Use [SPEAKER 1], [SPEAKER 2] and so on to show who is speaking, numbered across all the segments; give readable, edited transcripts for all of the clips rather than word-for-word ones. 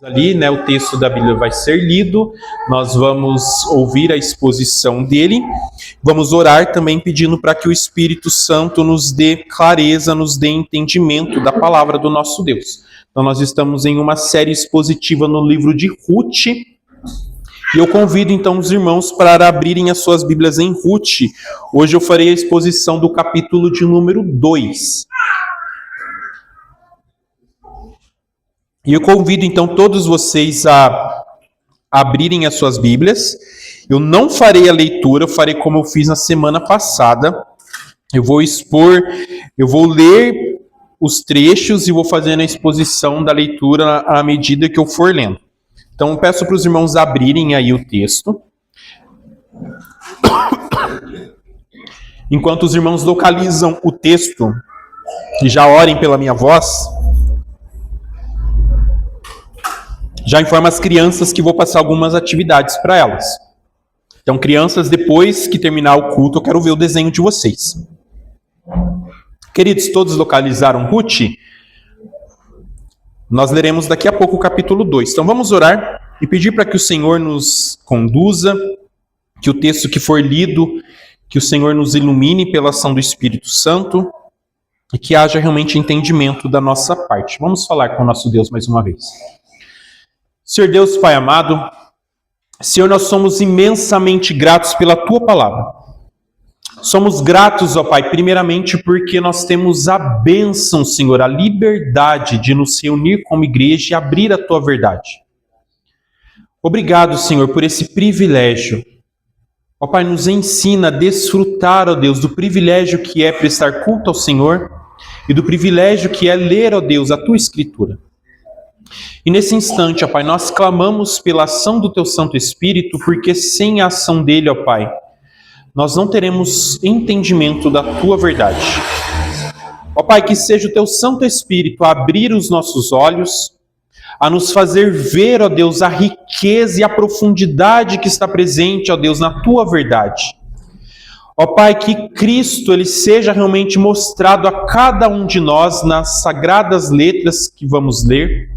[SPEAKER 1] Ali, né, o texto da Bíblia vai ser lido, nós vamos ouvir a exposição dele, vamos orar também pedindo para que o Espírito Santo nos dê clareza, nos dê entendimento da palavra do nosso Deus. Então nós estamos em uma série expositiva no livro de Ruth, e eu convido então os irmãos para abrirem as suas Bíblias em Ruth. Hoje eu farei a exposição do capítulo de número 2. E eu convido então todos vocês a abrirem as suas Bíblias. Eu não farei a leitura, eu farei como eu fiz na semana passada. Eu vou ler os trechos e vou fazendo a exposição da leitura à medida que eu for lendo. Então eu peço para os irmãos abrirem aí o texto. Enquanto os irmãos localizam o texto e já orem pela minha voz, já informo as crianças que vou passar algumas atividades para elas. Então, crianças, depois que terminar o culto, eu quero ver o desenho de vocês. Queridos, todos localizaram Ruth? Nós leremos daqui a pouco o capítulo 2. Então, vamos orar e pedir para que o Senhor nos conduza, que o texto que for lido, que o Senhor nos ilumine pela ação do Espírito Santo e que haja realmente entendimento da nossa parte. Vamos falar com o nosso Deus mais uma vez. Senhor Deus, Pai amado, Senhor, nós somos imensamente gratos pela Tua palavra. Somos gratos, ó Pai, primeiramente porque nós temos a bênção, Senhor, a liberdade de nos reunir como igreja e abrir a Tua verdade. Obrigado, Senhor, por esse privilégio. Ó Pai, nos ensina a desfrutar, ó Deus, do privilégio que é prestar culto ao Senhor e do privilégio que é ler, ó Deus, a Tua Escritura. E nesse instante, ó Pai, nós clamamos pela ação do Teu Santo Espírito, porque sem a ação dele, ó Pai, nós não teremos entendimento da Tua verdade. Ó Pai, que seja o Teu Santo Espírito a abrir os nossos olhos, a nos fazer ver, ó Deus, a riqueza e a profundidade que está presente, ó Deus, na Tua verdade. Ó Pai, que Cristo ele seja realmente mostrado a cada um de nós nas sagradas letras que vamos ler.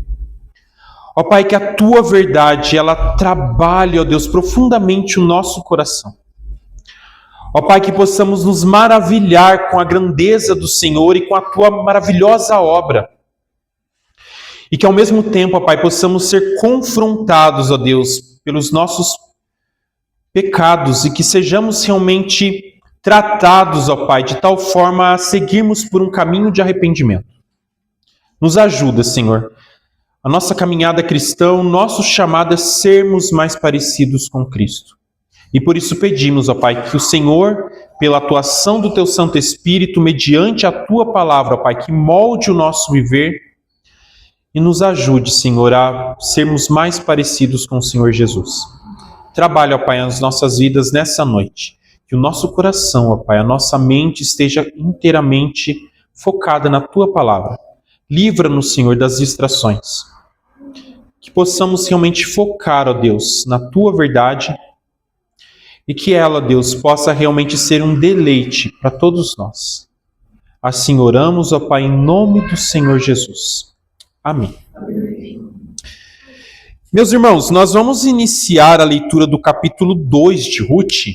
[SPEAKER 1] Ó Pai, que a Tua verdade, ela trabalhe, ó Deus, profundamente o nosso coração. Ó Pai, que possamos nos maravilhar com a grandeza do Senhor e com a Tua maravilhosa obra. E que ao mesmo tempo, ó Pai, possamos ser confrontados, ó Deus, pelos nossos pecados e que sejamos realmente tratados, ó Pai, de tal forma a seguirmos por um caminho de arrependimento. Nos ajuda, Senhor. A nossa caminhada cristã, o nosso chamado é sermos mais parecidos com Cristo. E por isso pedimos, ó Pai, que o Senhor, pela atuação do Teu Santo Espírito, mediante a Tua palavra, ó Pai, que molde o nosso viver e nos ajude, Senhor, a sermos mais parecidos com o Senhor Jesus. Trabalha, ó Pai, as nossas vidas nessa noite. Que o nosso coração, ó Pai, a nossa mente esteja inteiramente focada na Tua palavra. Livra-nos, Senhor, das distrações. Que possamos realmente focar, ó Deus, na Tua verdade e que ela, Deus, possa realmente ser um deleite para todos nós. Assim oramos, ó Pai, em nome do Senhor Jesus. Amém. Meus irmãos, nós vamos iniciar a leitura do capítulo 2 de Ruth.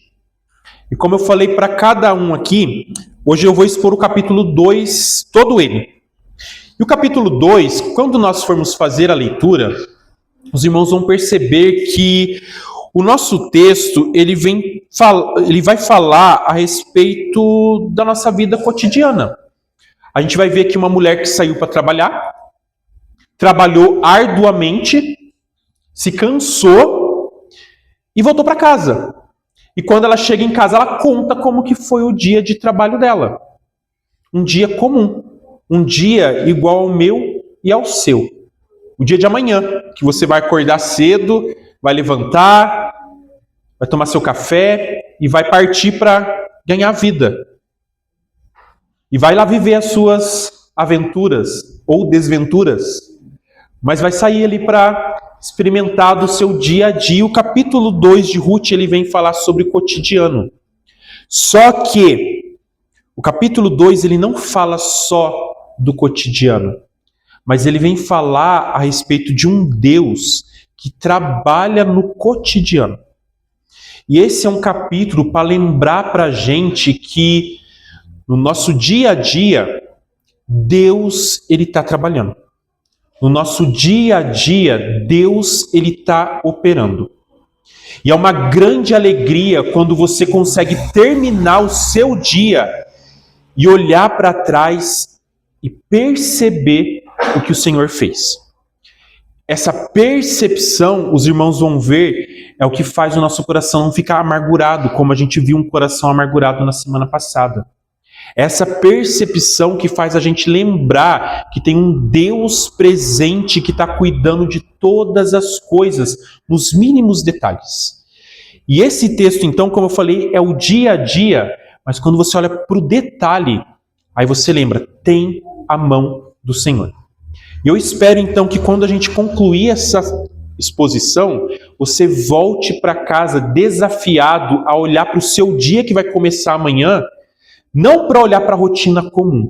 [SPEAKER 1] E como eu falei para cada um aqui, hoje eu vou expor o capítulo 2, todo ele. E o capítulo 2, quando nós formos fazer a leitura, os irmãos vão perceber que o nosso texto ele vai falar a respeito da nossa vida cotidiana. A gente vai ver aqui uma mulher que saiu para trabalhar, trabalhou arduamente, se cansou e voltou para casa. E quando ela chega em casa, ela conta como que foi o dia de trabalho dela. Um dia comum. Um dia igual ao meu e ao seu. O dia de amanhã, que você vai acordar cedo, vai levantar, vai tomar seu café e vai partir para ganhar vida. E vai lá viver as suas aventuras ou desventuras. Mas vai sair ali para experimentar do seu dia a dia. O capítulo 2 de Ruth ele vem falar sobre o cotidiano. Só que o capítulo 2 ele não fala só do cotidiano, mas ele vem falar a respeito de um Deus que trabalha no cotidiano. E esse é um capítulo para lembrar para a gente que no nosso dia a dia, Deus ele está trabalhando. No nosso dia a dia, Deus ele está operando. E é uma grande alegria quando você consegue terminar o seu dia e olhar para trás e perceber o que o Senhor fez. Essa percepção, os irmãos vão ver, é o que faz o nosso coração não ficar amargurado, como a gente viu um coração amargurado na semana passada. Essa percepção que faz a gente lembrar que tem um Deus presente que está cuidando de todas as coisas, nos mínimos detalhes. E esse texto, então, como eu falei, é o dia a dia, mas quando você olha para o detalhe, aí você lembra, tem a mão do Senhor. E eu espero, então, que quando a gente concluir essa exposição, você volte para casa desafiado a olhar para o seu dia que vai começar amanhã, não para olhar para a rotina comum,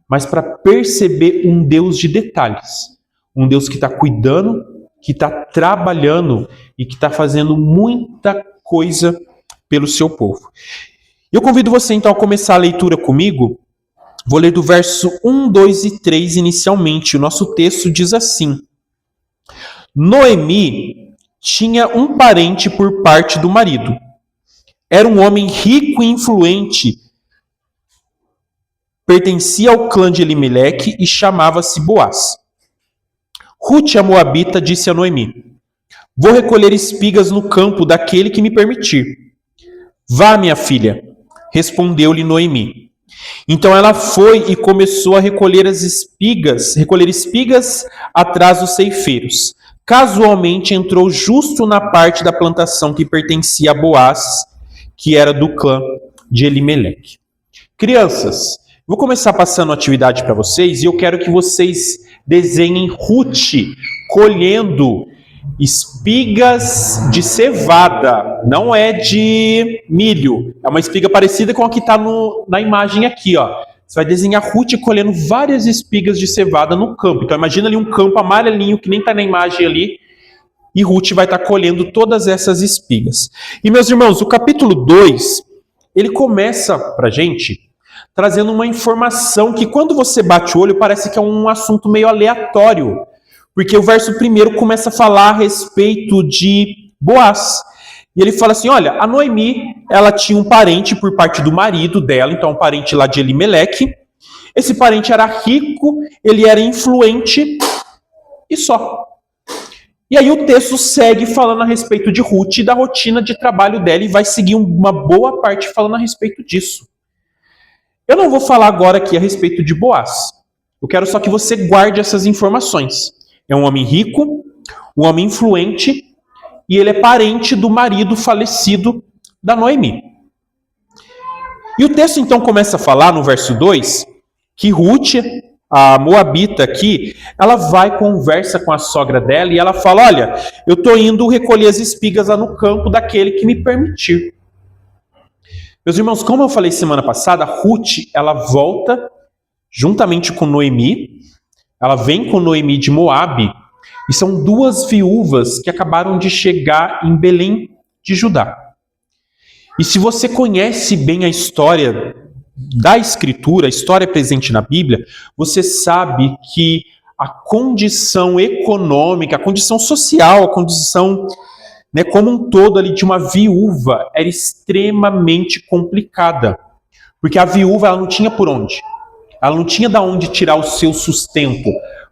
[SPEAKER 1] mas para perceber um Deus de detalhes. Um Deus que está cuidando, que está trabalhando e que está fazendo muita coisa pelo seu povo. Eu convido você então a começar a leitura comigo. Vou ler do verso 1, 2 e 3 inicialmente. O nosso texto diz assim: Noemi tinha um parente por parte do marido. Era um homem rico e influente, pertencia ao clã de Elimeleque e chamava-se Boaz. Ruth, a moabita, disse a Noemi: Vou recolher espigas no campo daquele que me permitir. Vá, minha filha, respondeu-lhe Noemi. Então ela foi e começou a recolher espigas atrás dos ceifeiros. Casualmente entrou justo na parte da plantação que pertencia a Boaz, que era do clã de Elimeleque. Crianças, vou começar passando uma atividade para vocês e eu quero que vocês desenhem Ruth colhendo espigas de cevada, não é de milho, é uma espiga parecida com a que está na imagem aqui, ó. Você vai desenhar Ruth colhendo várias espigas de cevada no campo. Então imagina ali um campo amarelinho que nem está na imagem ali, e Ruth vai estar colhendo todas essas espigas. E meus irmãos, o capítulo 2, ele começa pra gente trazendo uma informação que quando você bate o olho parece que é um assunto meio aleatório. Porque o verso 1 começa a falar a respeito de Boaz. E ele fala assim, olha, a Noemi, ela tinha um parente por parte do marido dela, então um parente lá de Elimeleque. Esse parente era rico, ele era influente e só. E aí o texto segue falando a respeito de Ruth e da rotina de trabalho dela e vai seguir uma boa parte falando a respeito disso. Eu não vou falar agora aqui a respeito de Boaz. Eu quero só que você guarde essas informações. É um homem rico, um homem influente, e ele é parente do marido falecido da Noemi. E o texto então começa a falar, no verso 2, que Ruth, a moabita aqui, ela vai conversa com a sogra dela e ela fala, olha, eu estou indo recolher as espigas lá no campo daquele que me permitir. Meus irmãos, como eu falei semana passada, Ruth, ela volta juntamente com Noemi. Ela vem com Noemi de Moabe, e são duas viúvas que acabaram de chegar em Belém de Judá. E se você conhece bem a história da Escritura, a história presente na Bíblia, você sabe que a condição econômica, a condição social, a condição como um todo ali de uma viúva era extremamente complicada. Porque a viúva ela não tinha por onde. Ela não tinha de onde tirar o seu sustento,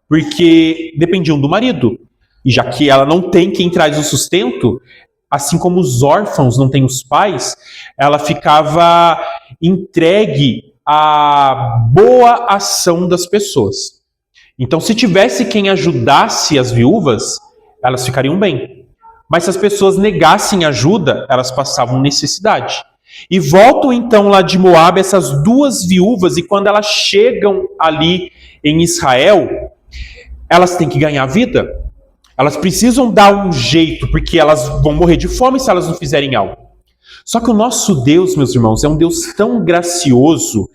[SPEAKER 1] porque dependiam do marido. E já que ela não tem quem traz o sustento, assim como os órfãos não têm os pais, ela ficava entregue à boa ação das pessoas. Então, se tivesse quem ajudasse as viúvas, elas ficariam bem. Mas se as pessoas negassem ajuda, elas passavam necessidade. E voltam então lá de Moabe essas duas viúvas, e quando elas chegam ali em Israel, elas têm que ganhar vida. Elas precisam dar um jeito, porque elas vão morrer de fome se elas não fizerem algo. Só que o nosso Deus, meus irmãos, é um Deus tão gracioso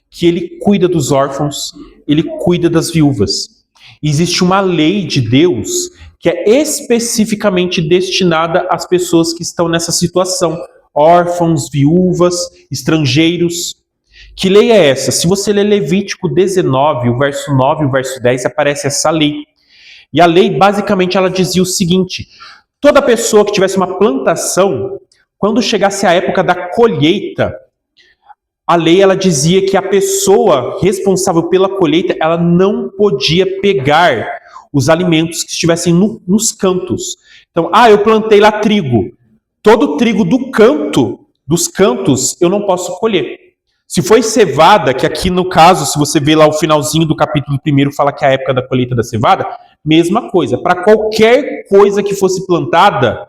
[SPEAKER 1] que ele cuida dos órfãos, ele cuida das viúvas. Existe uma lei de Deus que é especificamente destinada às pessoas que estão nessa situação, órfãos, viúvas, estrangeiros. Que lei é essa? Se você ler Levítico 19, o verso 9 e o verso 10, aparece essa lei. E a lei, basicamente, ela dizia o seguinte: toda pessoa que tivesse uma plantação, quando chegasse a época da colheita, a lei ela dizia que a pessoa responsável pela colheita, ela não podia pegar os alimentos que estivessem nos cantos. Então, eu plantei lá trigo. Todo o trigo dos cantos, eu não posso colher. Se foi cevada, que aqui no caso, se você vê lá o finalzinho do capítulo 1, fala que é a época da colheita da cevada, mesma coisa. Para qualquer coisa que fosse plantada,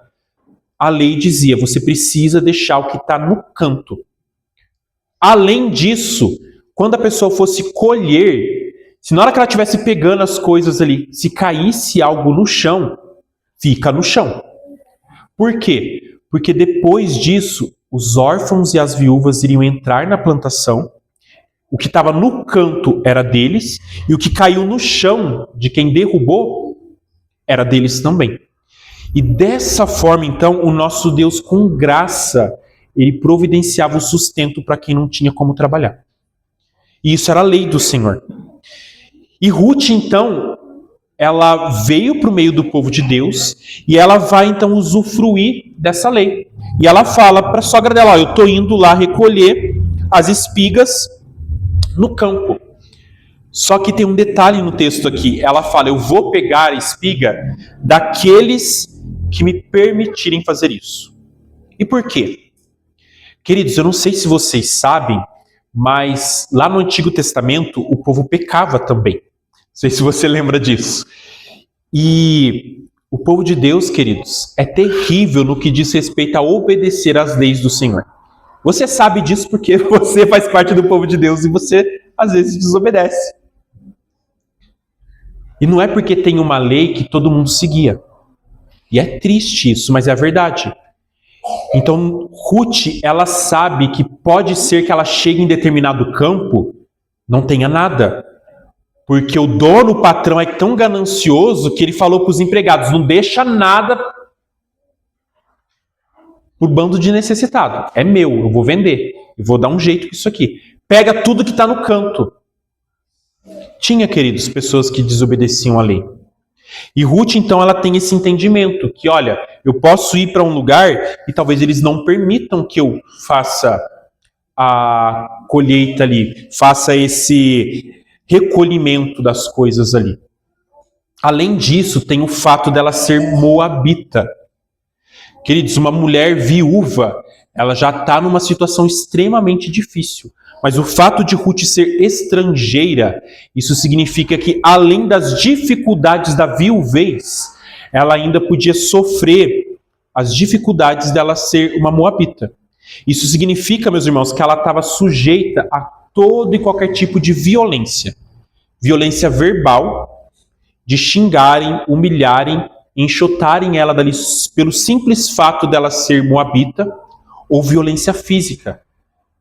[SPEAKER 1] a lei dizia, você precisa deixar o que está no canto. Além disso, quando a pessoa fosse colher, se na hora que ela estivesse pegando as coisas ali, se caísse algo no chão, fica no chão. Por quê? Porque depois disso, os órfãos e as viúvas iriam entrar na plantação, o que estava no canto era deles, e o que caiu no chão de quem derrubou era deles também. E dessa forma, então, o nosso Deus, com graça, ele providenciava o sustento para quem não tinha como trabalhar. E isso era a lei do Senhor. E Ruth, então, ela veio para o meio do povo de Deus e ela vai, então, usufruir dessa lei. E ela fala para a sogra dela, eu estou indo lá recolher as espigas no campo. Só que tem um detalhe no texto aqui. Ela fala, eu vou pegar a espiga daqueles que me permitirem fazer isso. E por quê? Queridos, eu não sei se vocês sabem, mas lá no Antigo Testamento o povo pecava também. Não sei se você lembra disso. E o povo de Deus, queridos, é terrível no que diz respeito a obedecer às leis do Senhor. Você sabe disso porque você faz parte do povo de Deus e você, às vezes, desobedece. E não é porque tem uma lei que todo mundo seguia. E é triste isso, mas é a verdade. Então, Ruth, ela sabe que pode ser que ela chegue em determinado campo, não tenha nada. Porque o dono, o patrão, é tão ganancioso que ele falou para os empregados, não deixa nada por bando de necessitado. É meu, eu vou vender. Eu vou dar um jeito com isso aqui. Pega tudo que está no canto. Tinha, queridos, pessoas que desobedeciam a lei. E Ruth, então, ela tem esse entendimento que, olha, eu posso ir para um lugar e talvez eles não permitam que eu faça a colheita ali, faça esse recolhimento das coisas ali. Além disso, tem o fato dela ser moabita. Queridos, uma mulher viúva, ela já está numa situação extremamente difícil. Mas o fato de Ruth ser estrangeira, isso significa que, além das dificuldades da viuvez, ela ainda podia sofrer as dificuldades dela ser uma moabita. Isso significa, meus irmãos, que ela estava sujeita a todo e qualquer tipo de violência. Violência verbal, de xingarem, humilharem, enxotarem ela dali pelo simples fato dela ser moabita, ou violência física,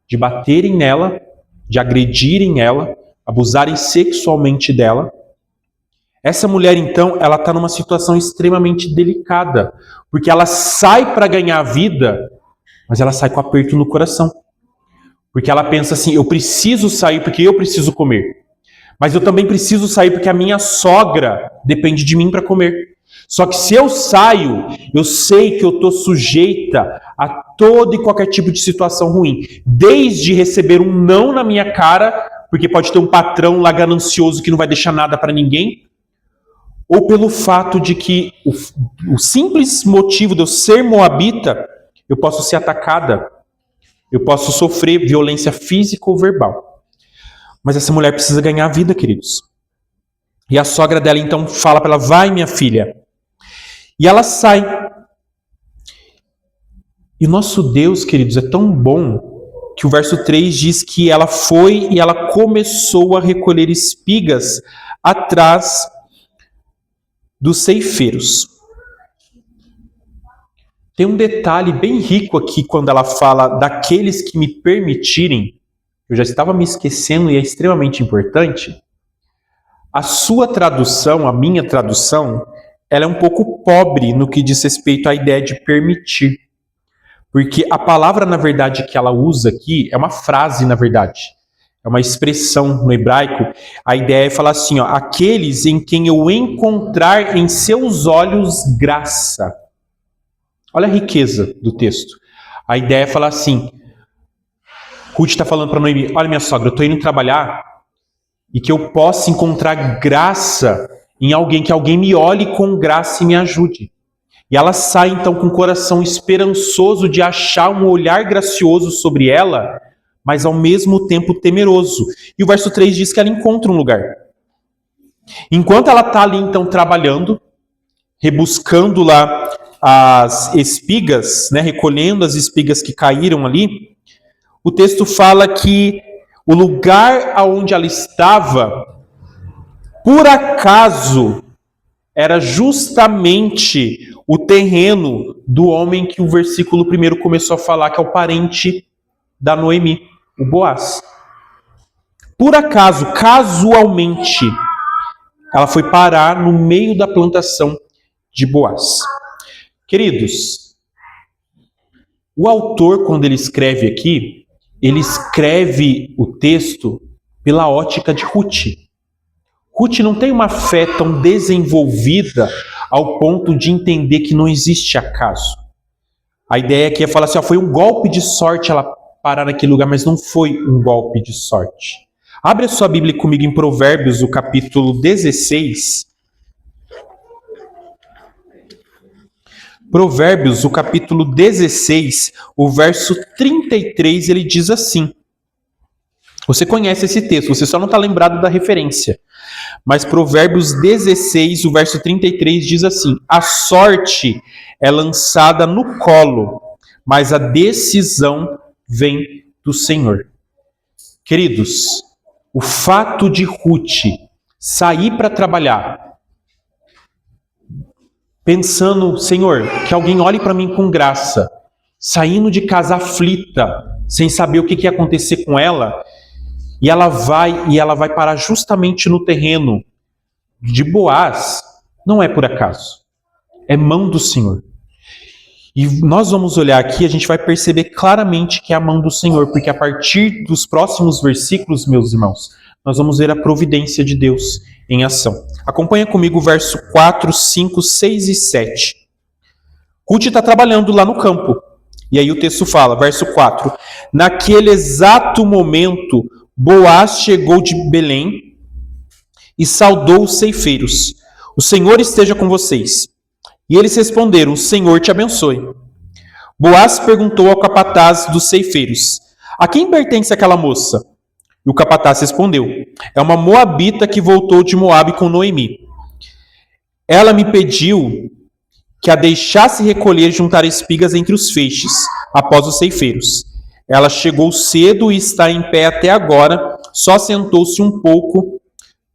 [SPEAKER 1] de baterem nela, de agredirem ela, abusarem sexualmente dela. Essa mulher, então, ela está numa situação extremamente delicada, porque ela sai para ganhar a vida, mas ela sai com aperto no coração. Porque ela pensa assim, eu preciso sair porque eu preciso comer. Mas eu também preciso sair porque a minha sogra depende de mim para comer. Só que se eu saio, eu sei que eu estou sujeita a todo e qualquer tipo de situação ruim. Desde receber um não na minha cara, porque pode ter um patrão lá ganancioso que não vai deixar nada para ninguém, ou pelo fato de que o simples motivo de eu ser moabita, eu posso ser atacada, eu posso sofrer violência física ou verbal. Mas essa mulher precisa ganhar a vida, queridos. E a sogra dela então fala para ela, vai minha filha. E ela sai. E o nosso Deus, queridos, é tão bom que o verso 3 diz que ela foi e ela começou a recolher espigas atrás dos ceifeiros. Tem um detalhe bem rico aqui quando ela fala daqueles que me permitirem. Eu já estava me esquecendo e é extremamente importante. A sua tradução, a minha tradução, ela é um pouco pobre no que diz respeito à ideia de permitir. Porque a palavra, na verdade, que ela usa aqui é uma frase, na verdade. É uma expressão no hebraico. A ideia é falar assim, ó, aqueles em quem eu encontrar em seus olhos graça. Olha a riqueza do texto. A ideia é falar assim, Ruth está falando para Noemi, olha minha sogra, eu estou indo trabalhar e que eu possa encontrar graça em alguém, que alguém me olhe com graça e me ajude. E ela sai então com o coração esperançoso de achar um olhar gracioso sobre ela, mas ao mesmo tempo temeroso. E o verso 3 diz que ela encontra um lugar. Enquanto ela está ali então trabalhando, rebuscando lá as espigas, né, recolhendo as espigas que caíram ali, o texto fala que o lugar aonde ela estava, por acaso, era justamente o terreno do homem que o versículo 1 começou a falar, que é o parente da Noemi, o Boaz. Por acaso, casualmente, ela foi parar no meio da plantação de Boaz. Queridos, o autor, quando ele escreve aqui, ele escreve o texto pela ótica de Ruth. Ruth não tem uma fé tão desenvolvida ao ponto de entender que não existe acaso. A ideia aqui é falar assim, ó, foi um golpe de sorte ela parar naquele lugar, mas não foi um golpe de sorte. Abre a sua Bíblia comigo em Provérbios, o capítulo 16. Provérbios, o capítulo 16, o verso 33, ele diz assim. Você conhece esse texto, você só não está lembrado da referência. Mas Provérbios 16, o verso 33 diz assim: a sorte é lançada no colo, mas a decisão vem do Senhor. Queridos, o fato de Ruth sair para trabalhar, pensando, Senhor, que alguém olhe para mim com graça, saindo de casa aflita, sem saber o que ia acontecer com ela, e ela vai parar justamente no terreno de Boaz, não é por acaso. É mão do Senhor. E nós vamos olhar aqui, a gente vai perceber claramente que é a mão do Senhor, porque a partir dos próximos versículos, meus irmãos, nós vamos ver a providência de Deus em ação. Acompanha comigo o verso 4, 5, 6 e 7. Ruth está trabalhando lá no campo. E aí o texto fala, verso 4. Naquele exato momento, Boaz chegou de Belém e saudou os ceifeiros. O Senhor esteja com vocês. E eles responderam, o Senhor te abençoe. Boaz perguntou ao capataz dos ceifeiros, a quem pertence aquela moça? E o capataz respondeu, é uma moabita que voltou de Moabe com Noemi. Ela me pediu que a deixasse recolher e juntar espigas entre os feixes, após os ceifeiros. Ela chegou cedo e está em pé até agora, só sentou-se um pouco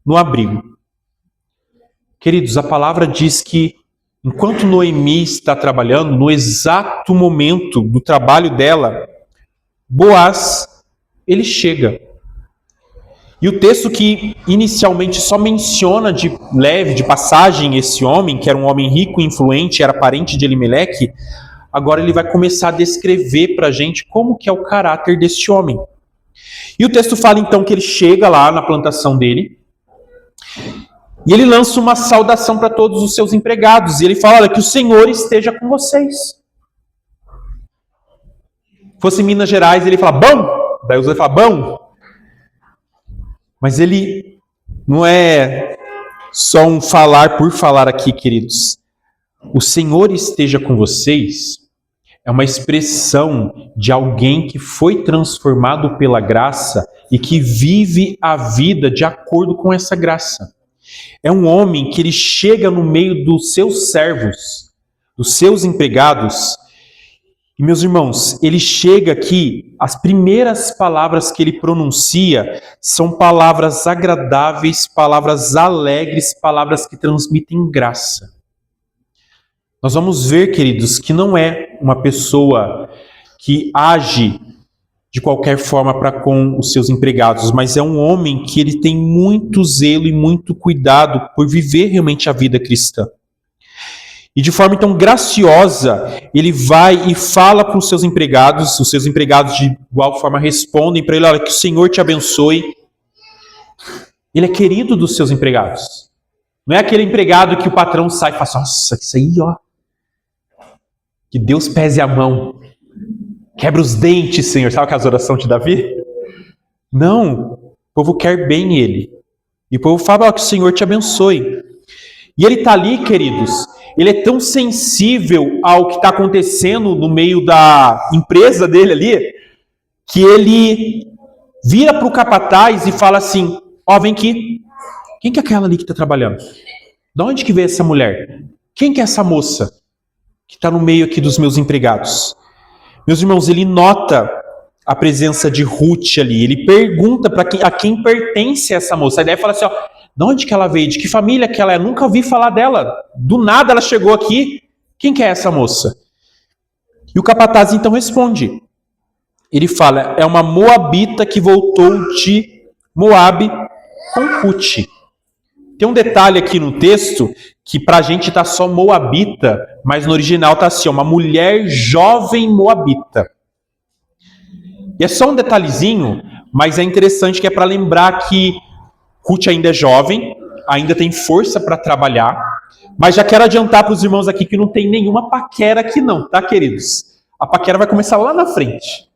[SPEAKER 1] no abrigo. Queridos, a palavra diz que enquanto Noemi está trabalhando, no exato momento do trabalho dela, Boaz, ele chega. E o texto que inicialmente só menciona de leve, de passagem, esse homem, que era um homem rico e influente, era parente de Elimeleque, agora ele vai começar a descrever para a gente como que é o caráter deste homem. E o texto fala então que ele chega lá na plantação dele, e ele lança uma saudação para todos os seus empregados, e ele fala, olha, que o Senhor esteja com vocês. Se fosse em Minas Gerais, ele fala, bom, daí os outros falam, bom. Mas ele não é só um falar por falar aqui, queridos. O Senhor esteja com vocês é uma expressão de alguém que foi transformado pela graça e que vive a vida de acordo com essa graça. É um homem que ele chega no meio dos seus servos, dos seus empregados. E, meus irmãos, ele chega aqui, as primeiras palavras que ele pronuncia são palavras agradáveis, palavras alegres, palavras que transmitem graça. Nós vamos ver, queridos, que não é uma pessoa que age de qualquer forma para com os seus empregados, mas é um homem que ele tem muito zelo e muito cuidado por viver realmente a vida cristã. E de forma então graciosa, ele vai e fala para os seus empregados de igual forma respondem para ele: olha, que o Senhor te abençoe. Ele é querido dos seus empregados. Não é aquele empregado que o patrão sai e fala: nossa, isso aí, ó. Que Deus pese a mão. Quebra os dentes, Senhor. Sabe aquelas orações de Davi? Não. O povo quer bem ele. E o povo fala: ó, que o Senhor te abençoe. E ele está ali, queridos. Ele é tão sensível ao que está acontecendo no meio da empresa dele ali, que ele vira para o capataz e fala assim: ó, vem aqui. Quem que é aquela ali que está trabalhando? De onde que veio essa mulher? Quem que é essa moça que está no meio aqui dos meus empregados? Meus irmãos, ele nota a presença de Ruth ali. Ele pergunta a quem pertence essa moça. A ideia fala assim: ó, de onde que ela veio? De que família que ela é? Nunca ouvi falar dela. Do nada ela chegou aqui. Quem que é essa moça? E o capataz então responde. Ele fala: é uma moabita que voltou de Moabe com Ruth. Tem um detalhe aqui no texto que pra gente tá só moabita, mas no original tá assim: uma mulher jovem moabita. E é só um detalhezinho, mas é interessante, que é para lembrar que Ruth ainda é jovem, ainda tem força para trabalhar, mas já quero adiantar para os irmãos aqui que não tem nenhuma paquera aqui não, tá, queridos? A paquera vai começar lá na frente.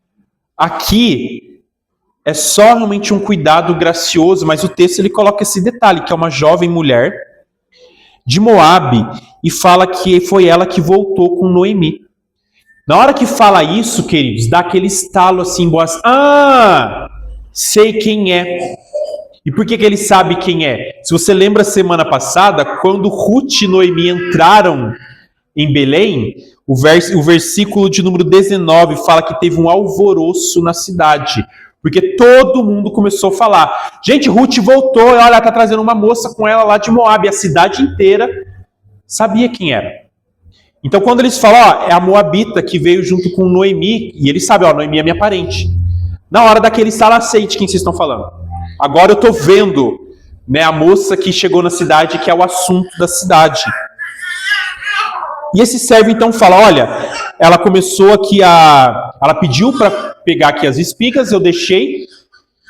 [SPEAKER 1] Aqui é só realmente um cuidado gracioso, mas o texto ele coloca esse detalhe, que é uma jovem mulher de Moabe, e fala que foi ela que voltou com Noemi. Na hora que fala isso, queridos, dá aquele estalo assim, Boaz: ah, sei quem é. E por que ele sabe quem é? Se você lembra semana passada, quando Ruth e Noemi entraram em Belém, o versículo de número 19 fala que teve um alvoroço na cidade, porque todo mundo começou a falar: gente, Ruth voltou, olha, ela está trazendo uma moça com ela lá de Moabe. A cidade inteira sabia quem era. Então quando eles falam: ó, é a moabita que veio junto com Noemi, e eles sabem: ó, Noemi é minha parente. Na hora daquele salaceite, quem vocês estão falando? Agora eu estou vendo, né, a moça que chegou na cidade, que é o assunto da cidade. E esse servo então fala: olha, ela começou aqui ela pediu para pegar aqui as espigas, eu deixei,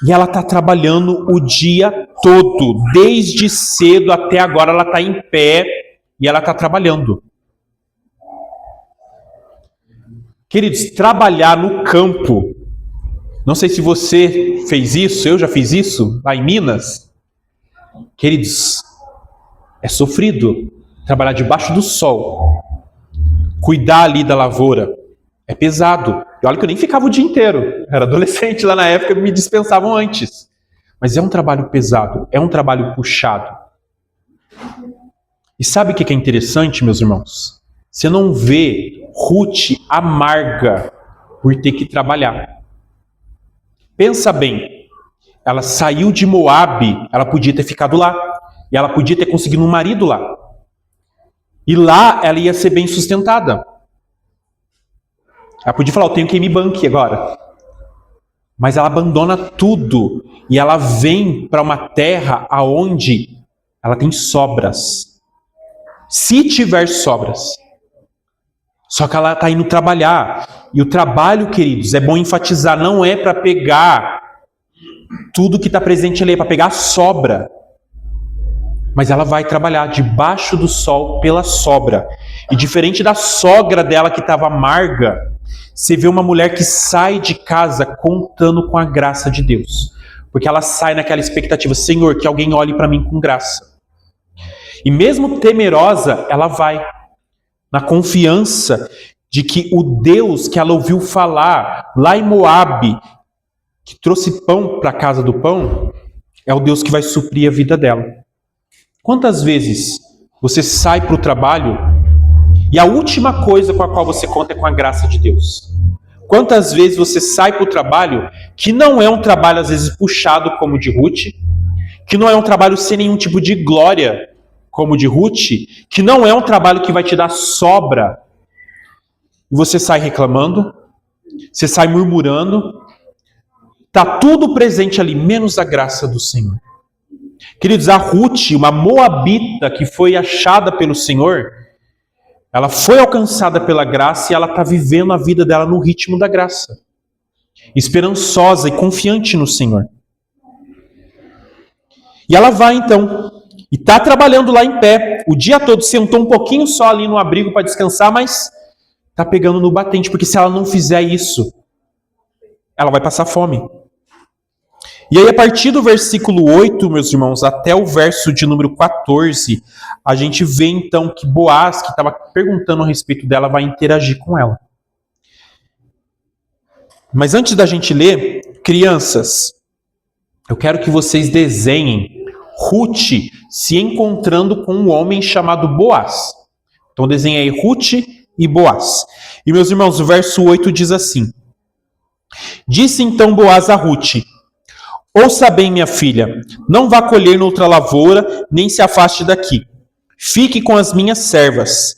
[SPEAKER 1] e ela está trabalhando o dia todo, desde cedo até agora ela está em pé e ela está trabalhando. Queridos, trabalhar no campo, não sei se você fez isso, eu já fiz isso lá em Minas. Queridos, é sofrido trabalhar debaixo do sol, cuidar ali da lavoura, é pesado. E olha que eu nem ficava o dia inteiro, era adolescente lá na época, me dispensavam antes. Mas é um trabalho pesado, é um trabalho puxado. E sabe o que é interessante, meus irmãos? Você não vê Ruth amarga por ter que trabalhar. Pensa bem, ela saiu de Moabe, ela podia ter ficado lá, e ela podia ter conseguido um marido lá. E lá ela ia ser bem sustentada. Ela podia falar: eu tenho que ir me banque agora. Mas ela abandona tudo e ela vem para uma terra aonde ela tem sobras. Se tiver sobras. Só que ela está indo trabalhar. E o trabalho, queridos, é bom enfatizar, não é para pegar tudo que está presente ali, é para pegar a sobra. Mas ela vai trabalhar debaixo do sol pela sobra. E diferente da sogra dela que estava amarga, você vê uma mulher que sai de casa contando com a graça de Deus. Porque ela sai naquela expectativa: Senhor, que alguém olhe para mim com graça. E mesmo temerosa, ela vai na confiança de que o Deus que ela ouviu falar lá em Moabe, que trouxe pão para a casa do pão, é o Deus que vai suprir a vida dela. Quantas vezes você sai para o trabalho e a última coisa com a qual você conta é com a graça de Deus? Quantas vezes você sai para o trabalho que não é um trabalho às vezes puxado como o de Ruth, que não é um trabalho sem nenhum tipo de glória como o de Ruth, que não é um trabalho que vai te dar sobra, e você sai reclamando, você sai murmurando, Está tudo presente ali, menos a graça do Senhor. Queridos, a Ruth, uma moabita que foi achada pelo Senhor, ela foi alcançada pela graça e ela está vivendo a vida dela no ritmo da graça. Esperançosa e confiante no Senhor. E ela vai então, e está trabalhando lá em pé, o dia todo, sentou um pouquinho só ali no abrigo para descansar, mas está pegando no batente, porque se ela não fizer isso, ela vai passar fome. E aí, a partir do versículo 8, meus irmãos, até o verso de número 14, a gente vê então que Boaz, que estava perguntando a respeito dela, vai interagir com ela. Mas antes da gente ler, crianças, eu quero que vocês desenhem Ruth se encontrando com um homem chamado Boaz. Então desenhei Ruth e Boaz. E meus irmãos, o verso 8 diz assim: Disse então Boaz a Ruth: Ouça bem, minha filha, não vá colher noutra lavoura, nem se afaste daqui. Fique com as minhas servas.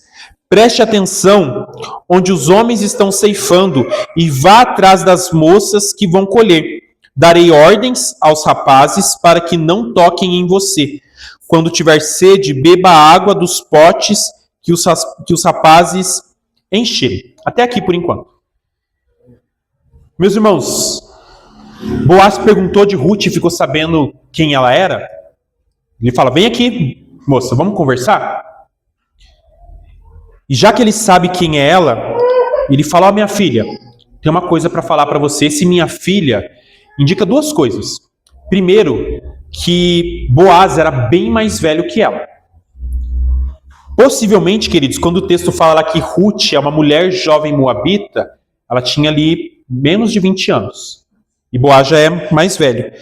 [SPEAKER 1] Preste atenção onde os homens estão ceifando e vá atrás das moças que vão colher. Darei ordens aos rapazes para que não toquem em você. Quando tiver sede, beba a água dos potes que os rapazes encherem. Até aqui por enquanto. Meus irmãos, Boaz perguntou de Ruth e ficou sabendo quem ela era. Ele fala: vem aqui, moça, vamos conversar? E já que ele sabe quem é ela, ele fala: ó, minha filha, tem uma coisa para falar para você. Esse minha filha indica duas coisas. Primeiro, que Boaz era bem mais velho que ela. Possivelmente, queridos, quando o texto fala lá que Ruth é uma mulher jovem moabita, ela tinha ali menos de 20 anos. E Boaz já é mais velho.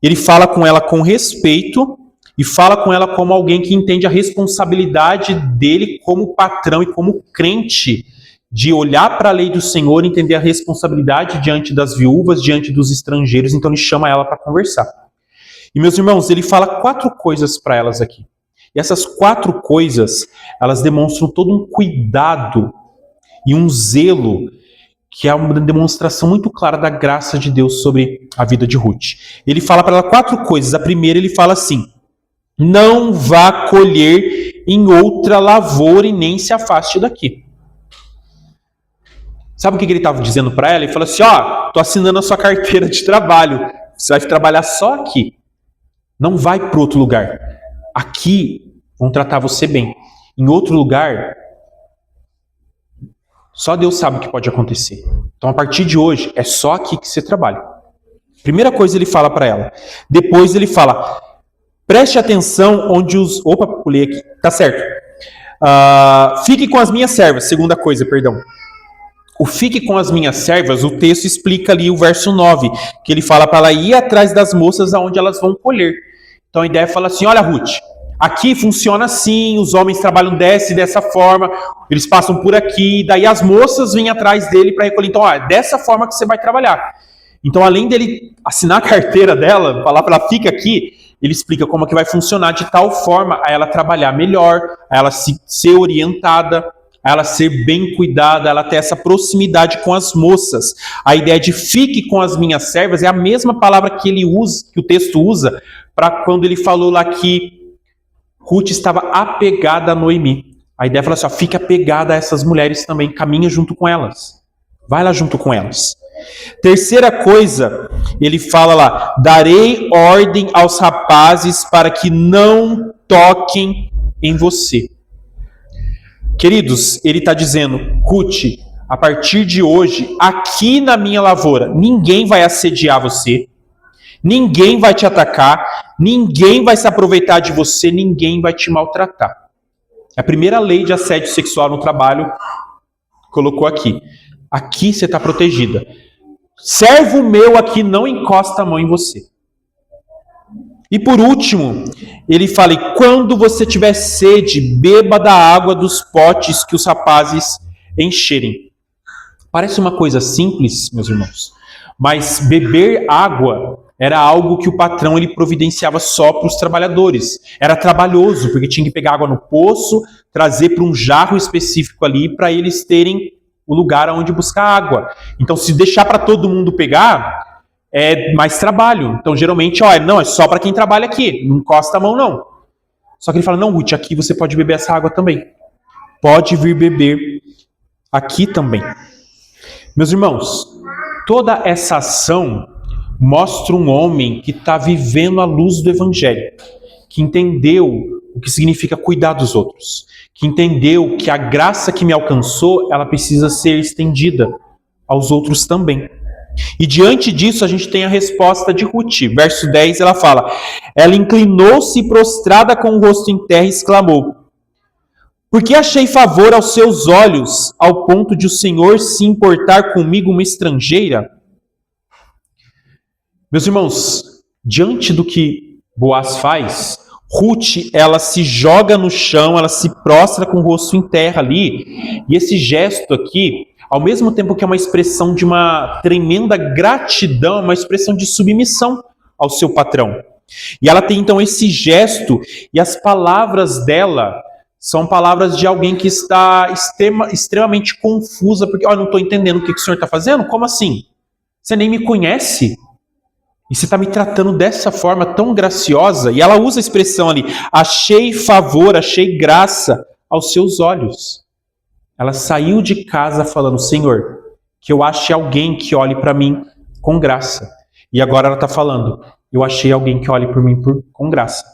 [SPEAKER 1] Ele fala com ela com respeito e fala com ela como alguém que entende a responsabilidade dele como patrão e como crente, de olhar para a lei do Senhor e entender a responsabilidade diante das viúvas, diante dos estrangeiros. Então ele chama ela para conversar. E meus irmãos, ele fala 4 coisas para elas aqui. E essas 4 coisas, elas demonstram todo um cuidado e um zelo, que é uma demonstração muito clara da graça de Deus sobre a vida de Ruth. Ele fala para ela 4 coisas. A primeira, ele fala assim: não vá colher em outra lavoura e nem se afaste daqui. Sabe o que ele estava dizendo para ela? Ele falou assim: ó, tô assinando a sua carteira de trabalho. Você vai trabalhar só aqui. Não vai para outro lugar. Aqui vão tratar você bem. Em outro lugar, só Deus sabe o que pode acontecer. Então, a partir de hoje, é só aqui que você trabalha. Primeira coisa ele fala para ela. Depois ele fala: preste atenção onde os... Opa, pulei aqui. Tá certo. Fique com as minhas servas. Segunda coisa, perdão. O fique com as minhas servas, o texto explica ali o verso 9, que ele fala para ela ir atrás das moças aonde elas vão colher. Então a ideia fala assim: olha, Ruth, aqui funciona assim, os homens trabalham dessa forma, eles passam por aqui, daí as moças vêm atrás dele para recolher. Então, é dessa forma que você vai trabalhar. Então, além dele assinar a carteira dela, falar para ela, fica aqui, ele explica como é que vai funcionar de tal forma a ela trabalhar melhor, a ela ser orientada, a ela ser bem cuidada, a ela ter essa proximidade com as moças. A ideia de fique com as minhas servas é a mesma palavra que ele usa, que o texto usa, para quando ele falou lá que Ruth estava apegada a Noemi. A ideia é falar assim: ó, fica apegada a essas mulheres também, caminha junto com elas. Vai lá junto com elas. Terceira coisa, ele fala lá: darei ordem aos rapazes para que não toquem em você. Queridos, ele está dizendo: Ruth, a partir de hoje, aqui na minha lavoura, ninguém vai assediar você, ninguém vai te atacar, ninguém vai se aproveitar de você, ninguém vai te maltratar. A primeira lei de assédio sexual no trabalho colocou aqui. Aqui você está protegida. Servo meu aqui não encosta a mão em você. E por último, ele fala: e quando você tiver sede, beba da água dos potes que os rapazes encherem. Parece uma coisa simples, meus irmãos, mas beber água era algo que o patrão ele providenciava só para os trabalhadores. Era trabalhoso, porque tinha que pegar água no poço, trazer para um jarro específico ali, para eles terem o lugar onde buscar água. Então, se deixar para todo mundo pegar, é mais trabalho. Então, geralmente, não, é só para quem trabalha aqui, não encosta a mão, não. Só que ele fala, não, Ruth, aqui você pode beber essa água também. Pode vir beber aqui também. Meus irmãos, toda essa ação mostra um homem que está vivendo a luz do Evangelho, que entendeu o que significa cuidar dos outros, que entendeu que a graça que me alcançou, ela precisa ser estendida aos outros também. E diante disso a gente tem a resposta de Ruth. Verso 10, ela fala, ela inclinou-se prostrada com o rosto em terra e exclamou, porque achei favor aos seus olhos, ao ponto de o Senhor se importar comigo, uma estrangeira? Meus irmãos, diante do que Boaz faz, Ruth, ela se joga no chão, ela se prostra com o rosto em terra ali, e esse gesto aqui, ao mesmo tempo que é uma expressão de uma tremenda gratidão, é uma expressão de submissão ao seu patrão. E ela tem então esse gesto, e as palavras dela são palavras de alguém que está extremamente confusa, porque, não estou entendendo o que o senhor está fazendo? Como assim? Você nem me conhece? E você está me tratando dessa forma tão graciosa? E ela usa a expressão ali, achei favor, achei graça aos seus olhos. Ela saiu de casa falando, Senhor, que eu ache alguém que olhe para mim com graça. E agora ela está falando, eu achei alguém que olhe por mim com graça.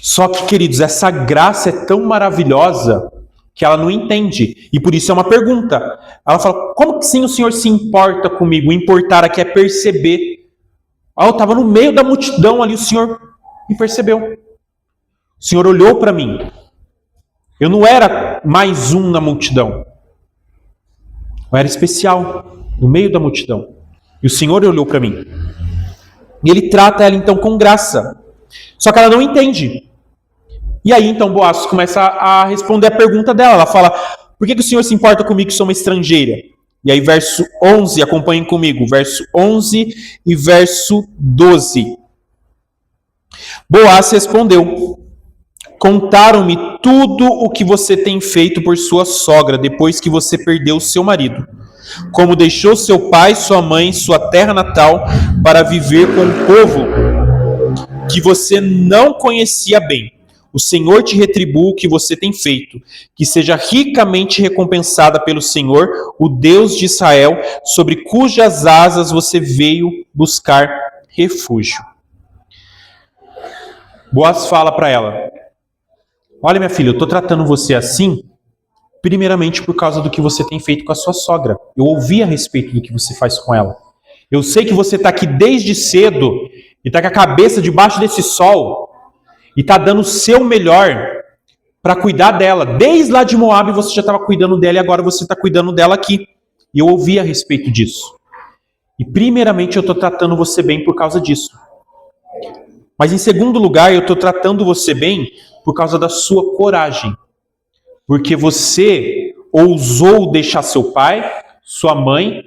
[SPEAKER 1] Só que, queridos, essa graça é tão maravilhosa que ela não entende. E por isso é uma pergunta. Ela fala, como que sim o Senhor se importa comigo? O importar aqui é perceber. Eu estava no meio da multidão ali, o Senhor me percebeu. O Senhor olhou para mim. Eu não era mais um na multidão. Eu era especial, no meio da multidão. E o Senhor olhou para mim. E Ele trata ela então com graça. Só que ela não entende. E aí então Boaz começa a responder a pergunta dela. Ela fala, por que o Senhor se importa comigo que sou uma estrangeira? E aí verso 11, acompanhem comigo. Verso 11 e verso 12. Boaz respondeu, contaram-me tudo o que você tem feito por sua sogra depois que você perdeu seu marido. Como deixou seu pai, sua mãe, sua terra natal para viver com um povo que você não conhecia bem. O Senhor te retribua o que você tem feito, que seja ricamente recompensada pelo Senhor, o Deus de Israel, sobre cujas asas você veio buscar refúgio. Boaz fala para ela, olha minha filha, eu estou tratando você assim, primeiramente por causa do que você tem feito com a sua sogra. Eu ouvi a respeito do que você faz com ela. Eu sei que você está aqui desde cedo e está com a cabeça debaixo desse sol e está dando o seu melhor para cuidar dela. Desde lá de Moab você já estava cuidando dela e agora você está cuidando dela aqui. E eu ouvi a respeito disso. E primeiramente eu estou tratando você bem por causa disso. Mas em segundo lugar eu estou tratando você bem por causa da sua coragem. Porque você ousou deixar seu pai, sua mãe,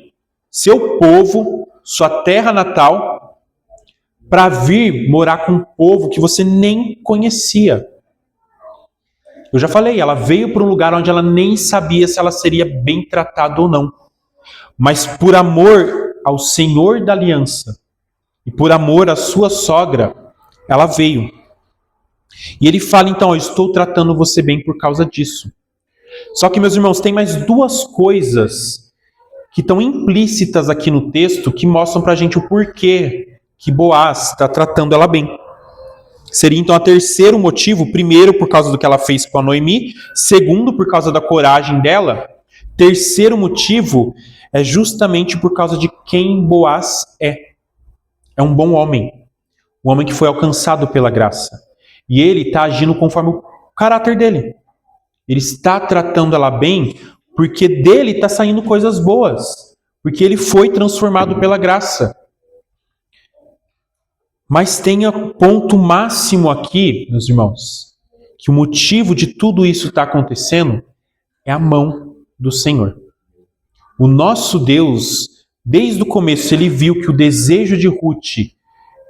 [SPEAKER 1] seu povo, sua terra natal, para vir morar com um povo que você nem conhecia. Eu já falei, ela veio para um lugar onde ela nem sabia se ela seria bem tratada ou não. Mas por amor ao Senhor da aliança e por amor à sua sogra, ela veio. E ele fala então, eu estou tratando você bem por causa disso. Só que, meus irmãos, tem mais duas coisas que estão implícitas aqui no texto que mostram para a gente o porquê que Boaz está tratando ela bem. Seria então o terceiro motivo, primeiro por causa do que ela fez com a Noemi, segundo por causa da coragem dela, terceiro motivo é justamente por causa de quem Boaz é. É um bom homem, um homem que foi alcançado pela graça. E ele está agindo conforme o caráter dele. Ele está tratando ela bem porque dele está saindo coisas boas, porque ele foi transformado pela graça. Mas tem o ponto máximo aqui, meus irmãos, que o motivo de tudo isso estar acontecendo é a mão do Senhor. O nosso Deus, desde o começo, ele viu que o desejo de Ruth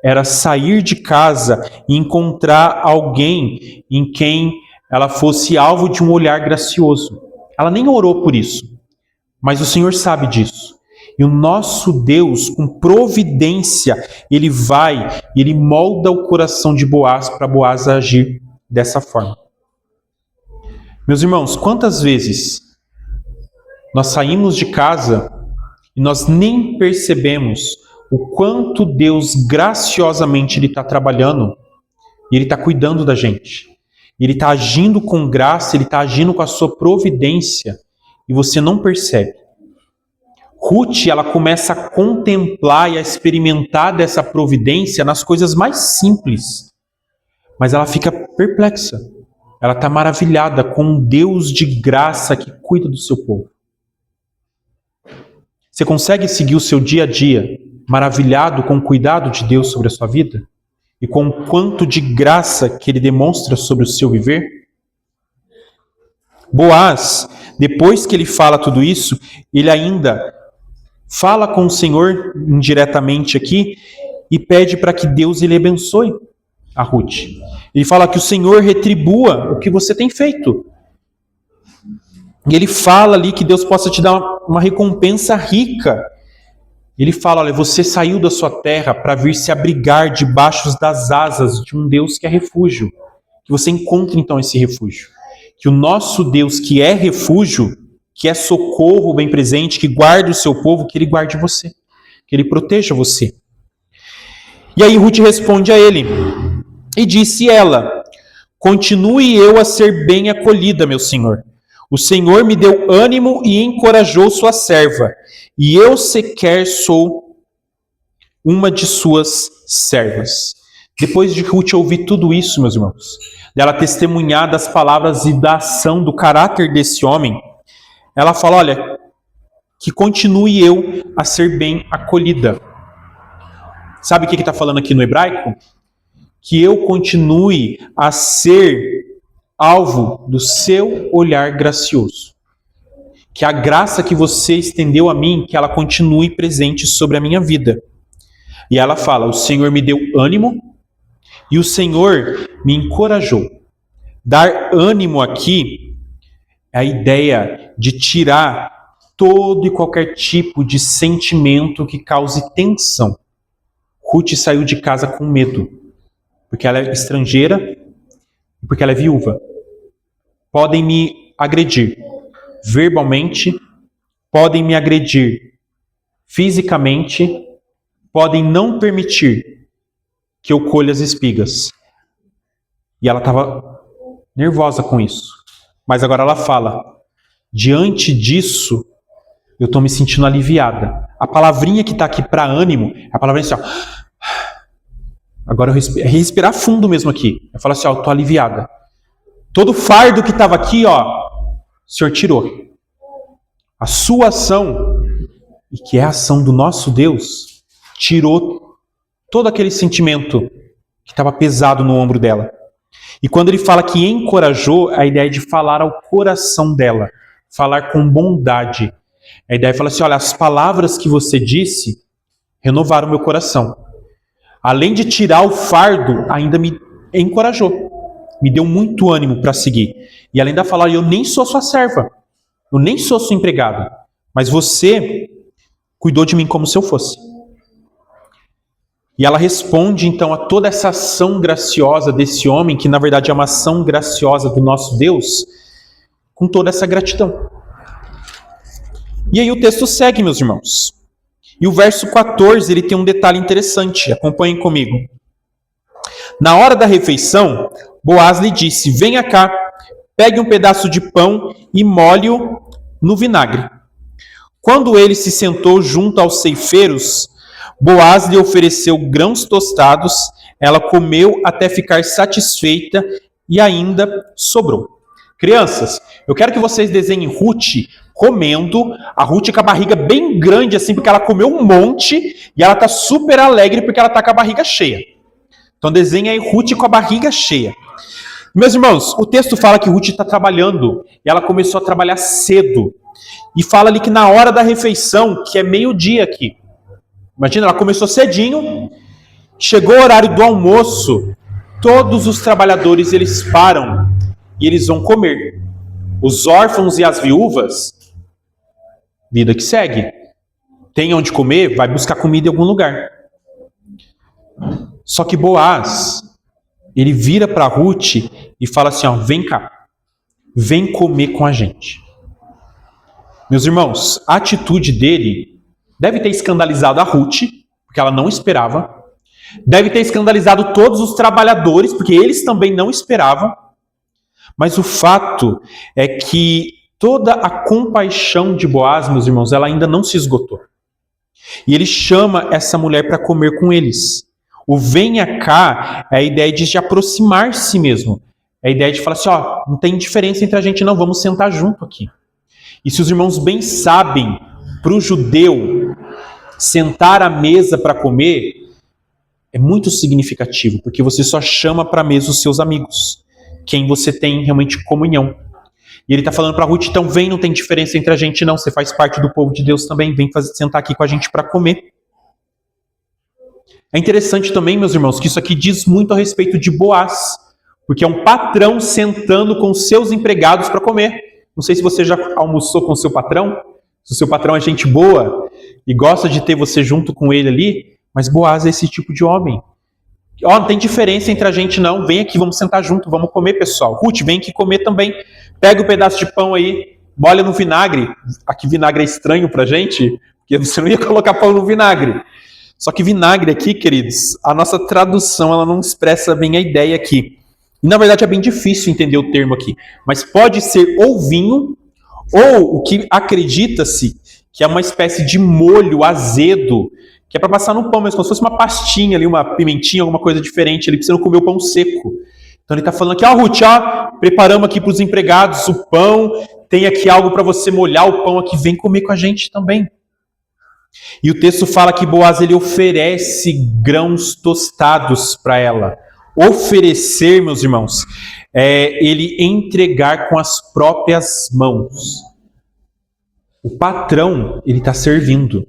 [SPEAKER 1] era sair de casa e encontrar alguém em quem ela fosse alvo de um olhar gracioso. Ela nem orou por isso, mas o Senhor sabe disso. E o nosso Deus, com providência, ele vai e ele molda o coração de Boaz para Boaz agir dessa forma. Meus irmãos, quantas vezes nós saímos de casa e nós nem percebemos o quanto Deus graciosamente ele está trabalhando e ele está cuidando da gente. Ele está agindo com graça, ele está agindo com a sua providência e você não percebe. Ruth, ela começa a contemplar e a experimentar dessa providência nas coisas mais simples. Mas ela fica perplexa. Ela está maravilhada com um Deus de graça que cuida do seu povo. Você consegue seguir o seu dia a dia maravilhado com o cuidado de Deus sobre a sua vida? E com o quanto de graça que ele demonstra sobre o seu viver? Boaz, depois que ele fala tudo isso, ele ainda fala com o Senhor indiretamente aqui e pede para que Deus ele abençoe a Ruth. Ele fala que o Senhor retribua o que você tem feito. E ele fala ali que Deus possa te dar uma recompensa rica. Ele fala, olha, você saiu da sua terra para vir se abrigar debaixo das asas de um Deus que é refúgio. Que você encontre então esse refúgio. Que o nosso Deus que é refúgio, que é socorro bem presente, que guarda o seu povo, que ele guarde você. Que ele proteja você. E aí Ruth responde a ele. E disse ela, continue eu a ser bem acolhida, meu senhor. O Senhor me deu ânimo e encorajou sua serva, e eu sequer sou uma de suas servas. Depois de Ruth ouvir tudo isso, meus irmãos, dela testemunhar das palavras e da ação, do caráter desse homem, ela fala, olha, que continue eu a ser bem acolhida. Sabe o que está falando aqui no hebraico? Que eu continue a ser alvo do seu olhar gracioso. Que a graça que você estendeu a mim, que ela continue presente sobre a minha vida. E ela fala, o Senhor me deu ânimo e o Senhor me encorajou. Dar ânimo aqui é a ideia de tirar todo e qualquer tipo de sentimento que cause tensão. Ruth saiu de casa com medo, porque ela é estrangeira e porque ela é viúva. Podem me agredir verbalmente, podem me agredir fisicamente, podem não permitir que eu colha as espigas. E ela estava nervosa com isso. Mas agora ela fala, diante disso, eu estou me sentindo aliviada. A palavrinha que está aqui para ânimo, é a palavrinha assim, ó. Agora eu respirar fundo mesmo aqui. Eu falo assim, ó, eu estou aliviada. Todo fardo que estava aqui, ó, o Senhor tirou. A sua ação, e que é a ação do nosso Deus, tirou todo aquele sentimento que estava pesado no ombro dela. E quando ele fala que encorajou, a ideia é de falar ao coração dela, falar com bondade. A ideia é falar assim, olha, as palavras que você disse renovaram meu coração. Além de tirar o fardo, ainda me encorajou. Me deu muito ânimo para seguir. E além de falar, eu nem sou sua serva. Eu nem sou sua empregada. Mas você cuidou de mim como se eu fosse. E ela responde então a toda essa ação graciosa desse homem, que na verdade é uma ação graciosa do nosso Deus, com toda essa gratidão. E aí o texto segue, meus irmãos. E o verso 14, ele tem um detalhe interessante. Acompanhem comigo. Na hora da refeição, Boaz lhe disse, venha cá, pegue um pedaço de pão e molhe-o no vinagre. Quando ele se sentou junto aos ceifeiros, Boaz lhe ofereceu grãos tostados, ela comeu até ficar satisfeita e ainda sobrou. Crianças, eu quero que vocês desenhem Ruth comendo, a Ruth com a barriga bem grande assim, porque ela comeu um monte e ela está super alegre porque ela está com a barriga cheia. Então desenha aí Ruth com a barriga cheia. Meus irmãos, o texto fala que Ruth está trabalhando e ela começou a trabalhar cedo. E fala ali que na hora da refeição, que é meio-dia aqui. Imagina, ela começou cedinho, chegou o horário do almoço, todos os trabalhadores eles param e eles vão comer. Os órfãos e as viúvas, vida que segue. tem onde comer, vai buscar comida em algum lugar. Só que Boaz, ele vira para Ruth e fala assim, ó, vem cá, vem comer com a gente. Meus irmãos, a atitude dele deve ter escandalizado a Ruth, porque ela não esperava. Deve ter escandalizado todos os trabalhadores, porque eles também não esperavam. Mas o fato é que toda a compaixão de Boaz, meus irmãos, ela ainda não se esgotou. E ele chama essa mulher para comer com eles. O venha cá é a ideia de se aproximar-se mesmo. É a ideia de falar assim, ó, não tem diferença entre a gente não, vamos sentar junto aqui. E se os irmãos bem sabem, para o judeu, sentar à mesa para comer é muito significativo, porque você só chama para a mesa os seus amigos, quem você tem realmente comunhão. E ele está falando para Ruth, então vem, não tem diferença entre a gente não, você faz parte do povo de Deus também, vem sentar aqui com a gente para comer. É interessante também, meus irmãos, que isso aqui diz muito a respeito de Boaz, porque é um patrão sentando com seus empregados para comer. Não sei se você já almoçou com o seu patrão, se o seu patrão é gente boa e gosta de ter você junto com ele ali, mas Boaz é esse tipo de homem. Ó, não tem diferença entre a gente não, vem aqui, vamos sentar junto, vamos comer, pessoal. Ruth, vem aqui comer também. Pega um pedaço de pão aí, molha no vinagre. Aqui vinagre é estranho pra gente, porque você não ia colocar pão no vinagre. Só que vinagre aqui, queridos, a nossa tradução ela não expressa bem a ideia aqui. E na verdade é bem difícil entender o termo aqui. Mas pode ser ou vinho, ou o que acredita-se que é uma espécie de molho azedo, que é para passar no pão, mas como se fosse uma pastinha ali, uma pimentinha, alguma coisa diferente ali, para você não comer o pão seco. Então ele está falando aqui, ó Ruth, ó, preparamos aqui para os empregados o pão, tem aqui algo para você molhar o pão aqui, vem comer com a gente também. E o texto fala que Boaz ele oferece grãos tostados para ela. Oferecer, meus irmãos, é ele entregar com as próprias mãos. O patrão, ele está servindo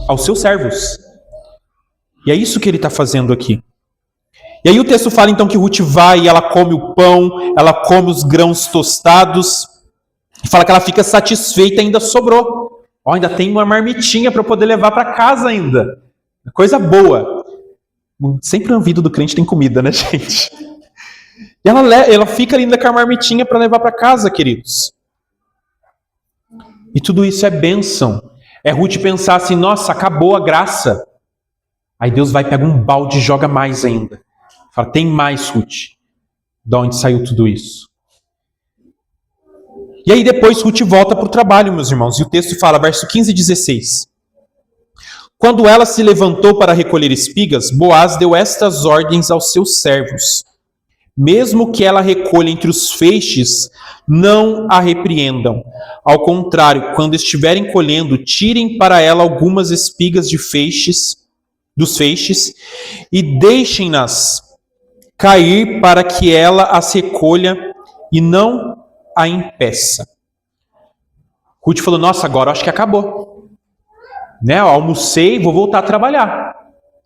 [SPEAKER 1] aos seus servos. E é isso que ele está fazendo aqui. E aí o texto fala então que Ruth vai e ela come o pão, ela come os grãos tostados, e fala que ela fica satisfeita, ainda sobrou. Ó, ainda tem uma marmitinha para eu poder levar para casa ainda. Coisa boa. Sempre na vida do crente tem comida, né, gente? E ela fica ainda com a marmitinha para levar para casa, queridos. E tudo isso é bênção. É Ruth pensar assim, nossa, acabou a graça. Aí Deus vai, pega um balde e joga mais ainda. Fala, tem mais, Ruth. De onde saiu tudo isso? E aí depois Ruth volta para o trabalho, meus irmãos. E o texto fala, verso 15 e 16. Quando ela se levantou para recolher espigas, Boaz deu estas ordens aos seus servos. Mesmo que ela recolha entre os feixes, não a repreendam. Ao contrário, quando estiverem colhendo, tirem para ela algumas espigas dos feixes e deixem-nas cair para que ela as recolha e não a impeça. Ruth falou, nossa, agora eu acho que acabou. Né? Eu almocei, vou voltar a trabalhar.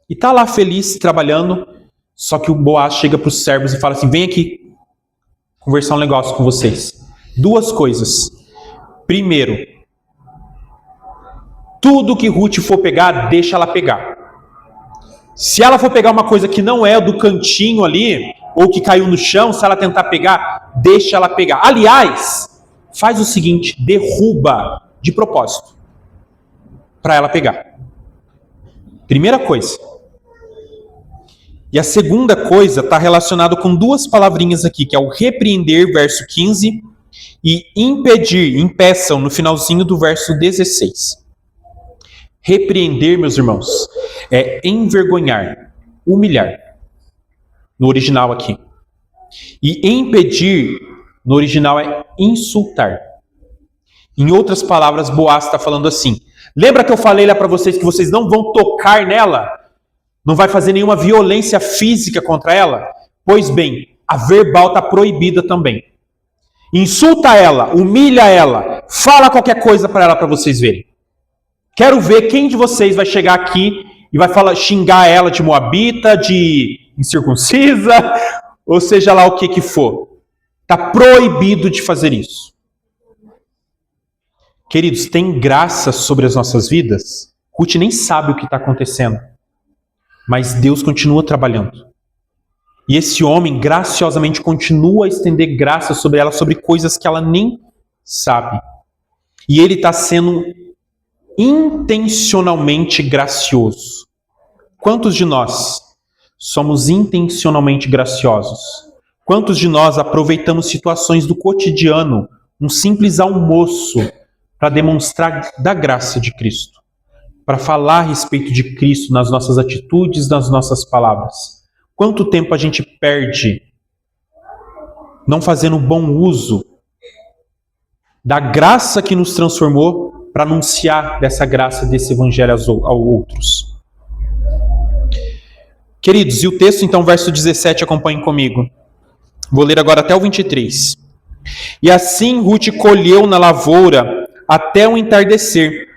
[SPEAKER 1] E está lá feliz, trabalhando. Só que o Boaz chega para os servos e fala assim, vem aqui conversar um negócio com vocês. Duas coisas. Primeiro, tudo que Ruth for pegar, deixa ela pegar. Se ela for pegar uma coisa que não é do cantinho ali, ou que caiu no chão, se ela tentar pegar, deixa ela pegar. Aliás, faz o seguinte, derruba de propósito, para ela pegar. Primeira coisa. E a segunda coisa está relacionada com duas palavrinhas aqui, que é o repreender, verso 15, e impedir, impeçam, no finalzinho do verso 16. Repreender, meus irmãos, é envergonhar, humilhar, no original aqui. E impedir, no original, é insultar. Em outras palavras, Boaz está falando assim, lembra que eu falei lá para vocês que vocês não vão tocar nela? Não vai fazer nenhuma violência física contra ela? Pois bem, a verbal está proibida também. Insulta ela, humilha ela, fala qualquer coisa para ela para vocês verem. Quero ver quem de vocês vai chegar aqui e vai xingar ela de moabita, de incircuncisa, ou seja lá o que for. Está proibido de fazer isso. Queridos, tem graça sobre as nossas vidas? Ruth nem sabe o que está acontecendo, mas Deus continua trabalhando. E esse homem graciosamente continua a estender graça sobre ela, sobre coisas que ela nem sabe. E ele está sendo intencionalmente gracioso. Quantos de nós somos intencionalmente graciosos? Quantos de nós aproveitamos situações do cotidiano, um simples almoço, para demonstrar da graça de Cristo? Para falar a respeito de Cristo nas nossas atitudes, nas nossas palavras? Quanto tempo a gente perde não fazendo bom uso da graça que nos transformou para anunciar dessa graça, desse evangelho aos outros? Queridos, e o texto então, verso 17, acompanhem comigo. Vou ler agora até o 23. E assim Ruth colheu na lavoura até o entardecer.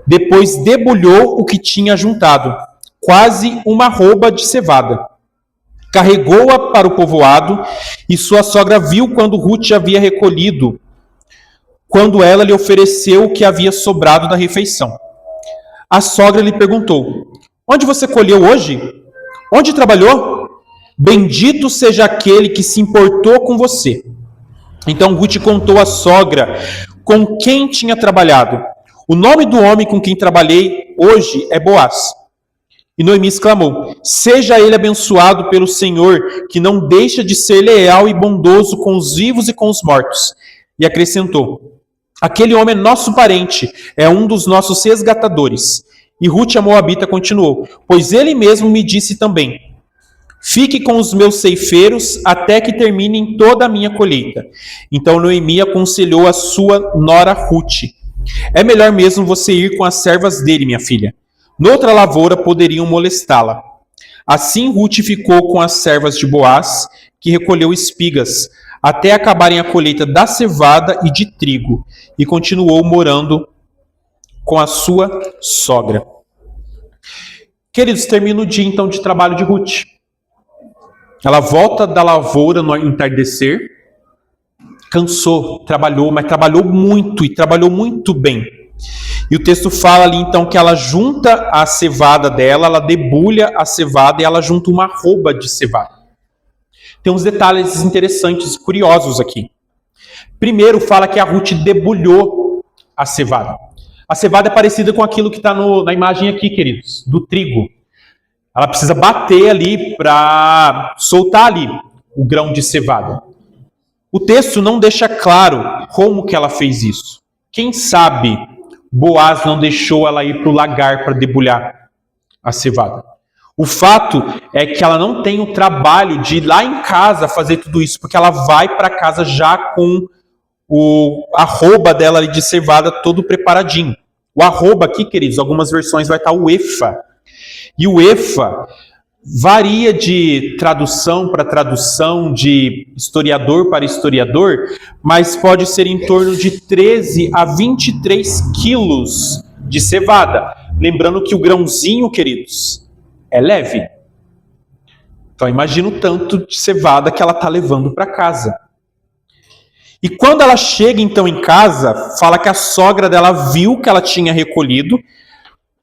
[SPEAKER 1] Depois debulhou o que tinha juntado, quase uma arroba de cevada. Carregou-a para o povoado, e sua sogra viu quando Ruth havia recolhido, quando ela lhe ofereceu o que havia sobrado da refeição. A sogra lhe perguntou: onde você colheu hoje? Onde trabalhou? Bendito seja aquele que se importou com você. Então Ruth contou à sogra com quem tinha trabalhado. O nome do homem com quem trabalhei hoje é Boaz. E Noemi exclamou: seja ele abençoado pelo Senhor, que não deixa de ser leal e bondoso com os vivos e com os mortos. E acrescentou: aquele homem é nosso parente, é um dos nossos resgatadores. E Ruth a Moabita continuou: pois ele mesmo me disse também: fique com os meus ceifeiros até que terminem toda a minha colheita. Então Noemi aconselhou a sua nora Ruth: é melhor mesmo você ir com as servas dele, minha filha. Noutra lavoura poderiam molestá-la. Assim Ruth ficou com as servas de Boaz, que recolheu espigas, até acabarem a colheita da cevada e de trigo, e continuou morando com a sua sogra. Queridos, termina o dia então de trabalho de Ruth. Ela volta da lavoura no entardecer, cansou, trabalhou, mas trabalhou muito e trabalhou muito bem. E o texto fala ali então que ela junta a cevada dela, ela debulha a cevada e ela junta uma arroba de cevada. Tem uns detalhes interessantes, curiosos aqui. Primeiro fala que a Ruth debulhou a cevada. A cevada é parecida com aquilo que está na imagem aqui, queridos, do trigo. Ela precisa bater ali para soltar ali o grão de cevada. O texto não deixa claro como que ela fez isso. Quem sabe Boaz não deixou ela ir para o lagar para debulhar a cevada. O fato é que ela não tem o trabalho de ir lá em casa fazer tudo isso, porque ela vai para casa já com a arroba dela ali de cevada todo preparadinho. O arroba aqui, queridos, algumas versões vai estar o efa. E o efa varia de tradução para tradução, de historiador para historiador, mas pode ser em torno de 13 a 23 quilos de cevada. Lembrando que o grãozinho, queridos, é leve. Então imagina o tanto de cevada que ela está levando para casa. E quando ela chega então em casa, fala que a sogra dela viu que ela tinha recolhido.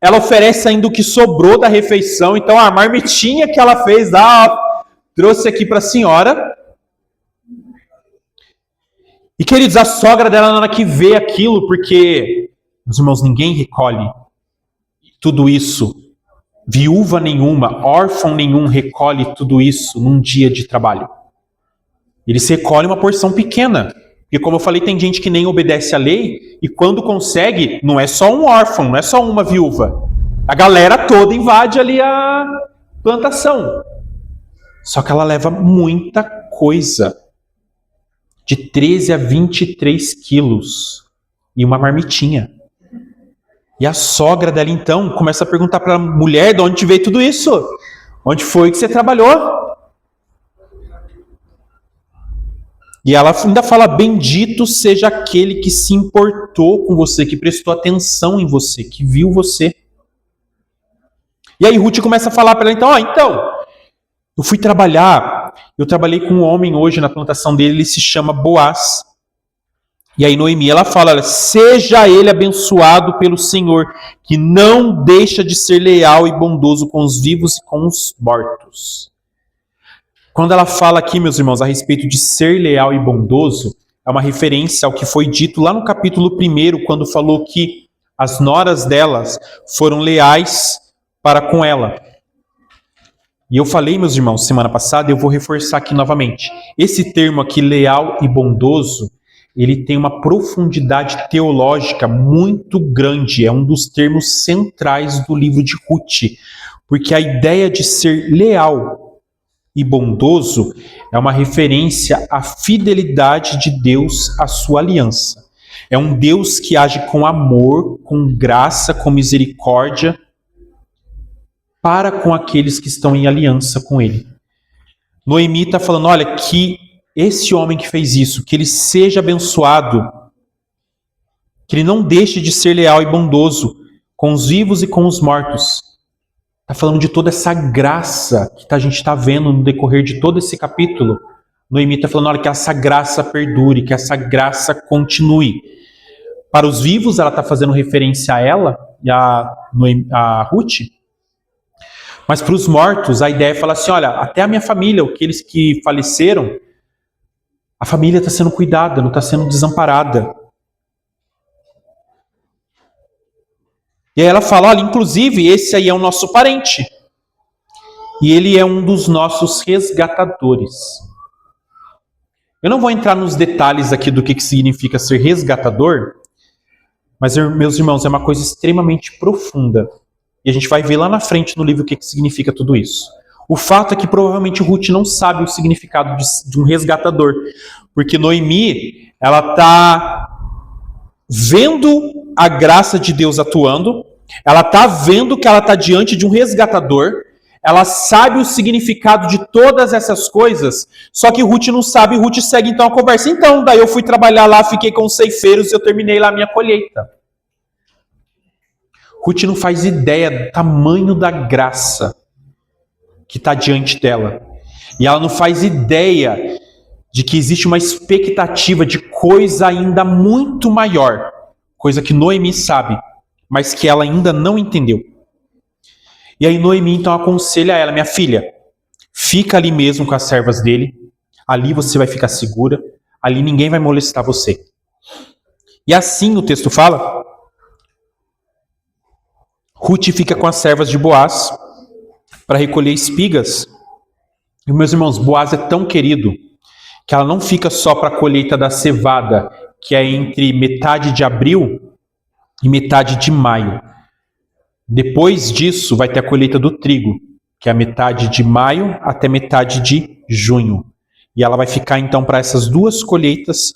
[SPEAKER 1] Ela oferece ainda o que sobrou da refeição. Então a marmitinha que ela fez, trouxe aqui para a senhora. E queridos, a sogra dela na hora que vê aquilo, porque, meus irmãos, ninguém recolhe tudo isso. Viúva nenhuma, órfão nenhum recolhe tudo isso num dia de trabalho. Eles recolhem uma porção pequena. Porque, como eu falei, tem gente que nem obedece à lei, e quando consegue, não é só um órfão, não é só uma viúva. A galera toda invade ali a plantação. Só que ela leva muita coisa. De 13 a 23 quilos. E uma marmitinha. E a sogra dela, então, começa a perguntar para a mulher: de onde veio tudo isso? Onde foi que você trabalhou? E ela ainda fala: bendito seja aquele que se importou com você, que prestou atenção em você, que viu você. E aí Ruth começa a falar para ela: então, eu fui trabalhar, eu trabalhei com um homem hoje na plantação dele, ele se chama Boaz. E aí Noemi, ela fala, olha, seja ele abençoado pelo Senhor, que não deixa de ser leal e bondoso com os vivos e com os mortos. Quando ela fala aqui, meus irmãos, a respeito de ser leal e bondoso, é uma referência ao que foi dito lá no capítulo 1, quando falou que as noras delas foram leais para com ela. E eu falei, meus irmãos, semana passada, eu vou reforçar aqui novamente. Esse termo aqui, leal e bondoso, ele tem uma profundidade teológica muito grande. É um dos termos centrais do livro de Ruth. Porque a ideia de ser leal e bondoso é uma referência à fidelidade de Deus à sua aliança. É um Deus que age com amor, com graça, com misericórdia para com aqueles que estão em aliança com ele. Noemi está falando, olha, que esse homem que fez isso, que ele seja abençoado, que ele não deixe de ser leal e bondoso com os vivos e com os mortos. Está falando de toda essa graça que a gente está vendo no decorrer de todo esse capítulo. Noemi está falando, olha, que essa graça perdure, que essa graça continue. Para os vivos, ela está fazendo referência a ela e a Ruth. Mas para os mortos, a ideia é falar assim, olha, até a minha família, aqueles que faleceram, a família está sendo cuidada, não está sendo desamparada. E aí ela fala, olha, inclusive esse aí é o nosso parente. E ele é um dos nossos resgatadores. Eu não vou entrar nos detalhes aqui do que significa ser resgatador, mas, meus irmãos, é uma coisa extremamente profunda. E a gente vai ver lá na frente no livro o que significa tudo isso. O fato é que provavelmente Ruth não sabe o significado de um resgatador. Porque Noemi, ela está vendo a graça de Deus atuando, ela está vendo que ela está diante de um resgatador, ela sabe o significado de todas essas coisas, só que Ruth não sabe, Ruth segue então a conversa. Então, daí eu fui trabalhar lá, fiquei com os ceifeiros e eu terminei lá a minha colheita. Ruth não faz ideia do tamanho da graça que está diante dela. E ela não faz ideia de que existe uma expectativa de coisa ainda muito maior. Coisa que Noemi sabe, mas que ela ainda não entendeu. E aí Noemi então aconselha ela, minha filha, fica ali mesmo com as servas dele, ali você vai ficar segura, ali ninguém vai molestar você. E assim o texto fala, Ruth fica com as servas de Boaz para recolher espigas. E meus irmãos, Boaz é tão querido que ela não fica só para a colheita da cevada, que é entre metade de abril e metade de maio. Depois disso vai ter a colheita do trigo, que é a metade de maio até metade de junho. E ela vai ficar então para essas duas colheitas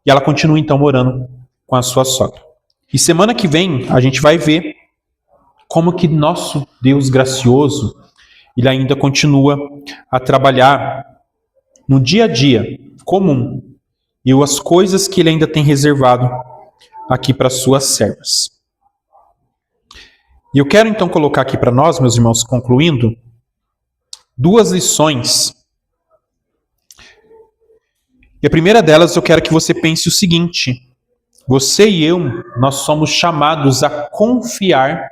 [SPEAKER 1] e ela continua então morando com a sua sogra. E semana que vem a gente vai ver como que nosso Deus gracioso, ele ainda continua a trabalhar no dia a dia comum e as coisas que ele ainda tem reservado aqui para suas servas. E eu quero então colocar aqui para nós, meus irmãos, concluindo, duas lições. E a primeira delas eu quero que você pense o seguinte: você e eu, nós somos chamados a confiar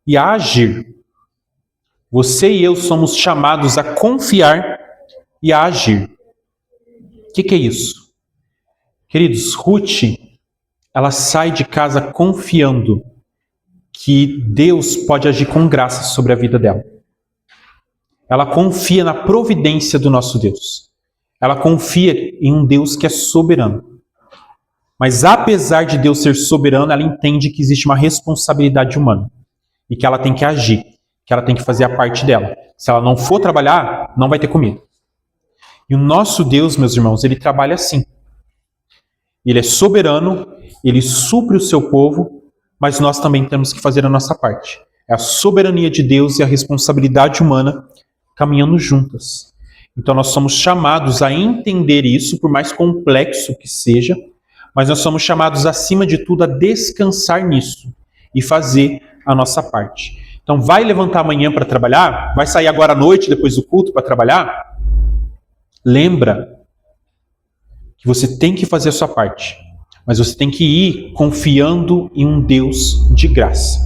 [SPEAKER 1] e a agir. Você e eu somos chamados a confiar e a agir. O que é isso? Queridos, Ruth, ela sai de casa confiando que Deus pode agir com graça sobre a vida dela. Ela confia na providência do nosso Deus. Ela confia em um Deus que é soberano. Mas apesar de Deus ser soberano, ela entende que existe uma responsabilidade humana. E que ela tem que agir, que ela tem que fazer a parte dela. Se ela não for trabalhar, não vai ter comida. E o nosso Deus, meus irmãos, ele trabalha assim. Ele é soberano, ele supre o seu povo, mas nós também temos que fazer a nossa parte. É a soberania de Deus e a responsabilidade humana caminhando juntas. Então nós somos chamados a entender isso, por mais complexo que seja, mas nós somos chamados, acima de tudo, a descansar nisso e fazer a nossa parte. Então vai levantar amanhã para trabalhar? Vai sair agora à noite, depois do culto, para trabalhar? Lembra que você tem que fazer a sua parte. Mas você tem que ir confiando em um Deus de graça.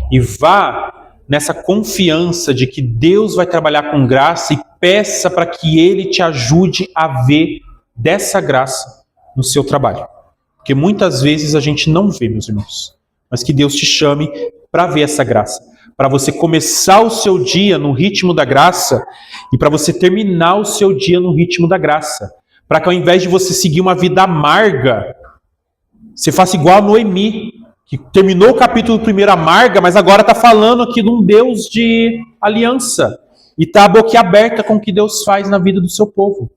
[SPEAKER 1] E vá nessa confiança de que Deus vai trabalhar com graça e peça para que Ele te ajude a ver dessa graça no seu trabalho. Porque muitas vezes a gente não vê, meus irmãos. Mas que Deus te chame para ver essa graça. Para você começar o seu dia no ritmo da graça e para você terminar o seu dia no ritmo da graça. Para que ao invés de você seguir uma vida amarga, você faça igual a Noemi, que terminou o capítulo 1 amarga, mas agora está falando aqui de um Deus de aliança. E está boquiaberta com o que Deus faz na vida do seu povo.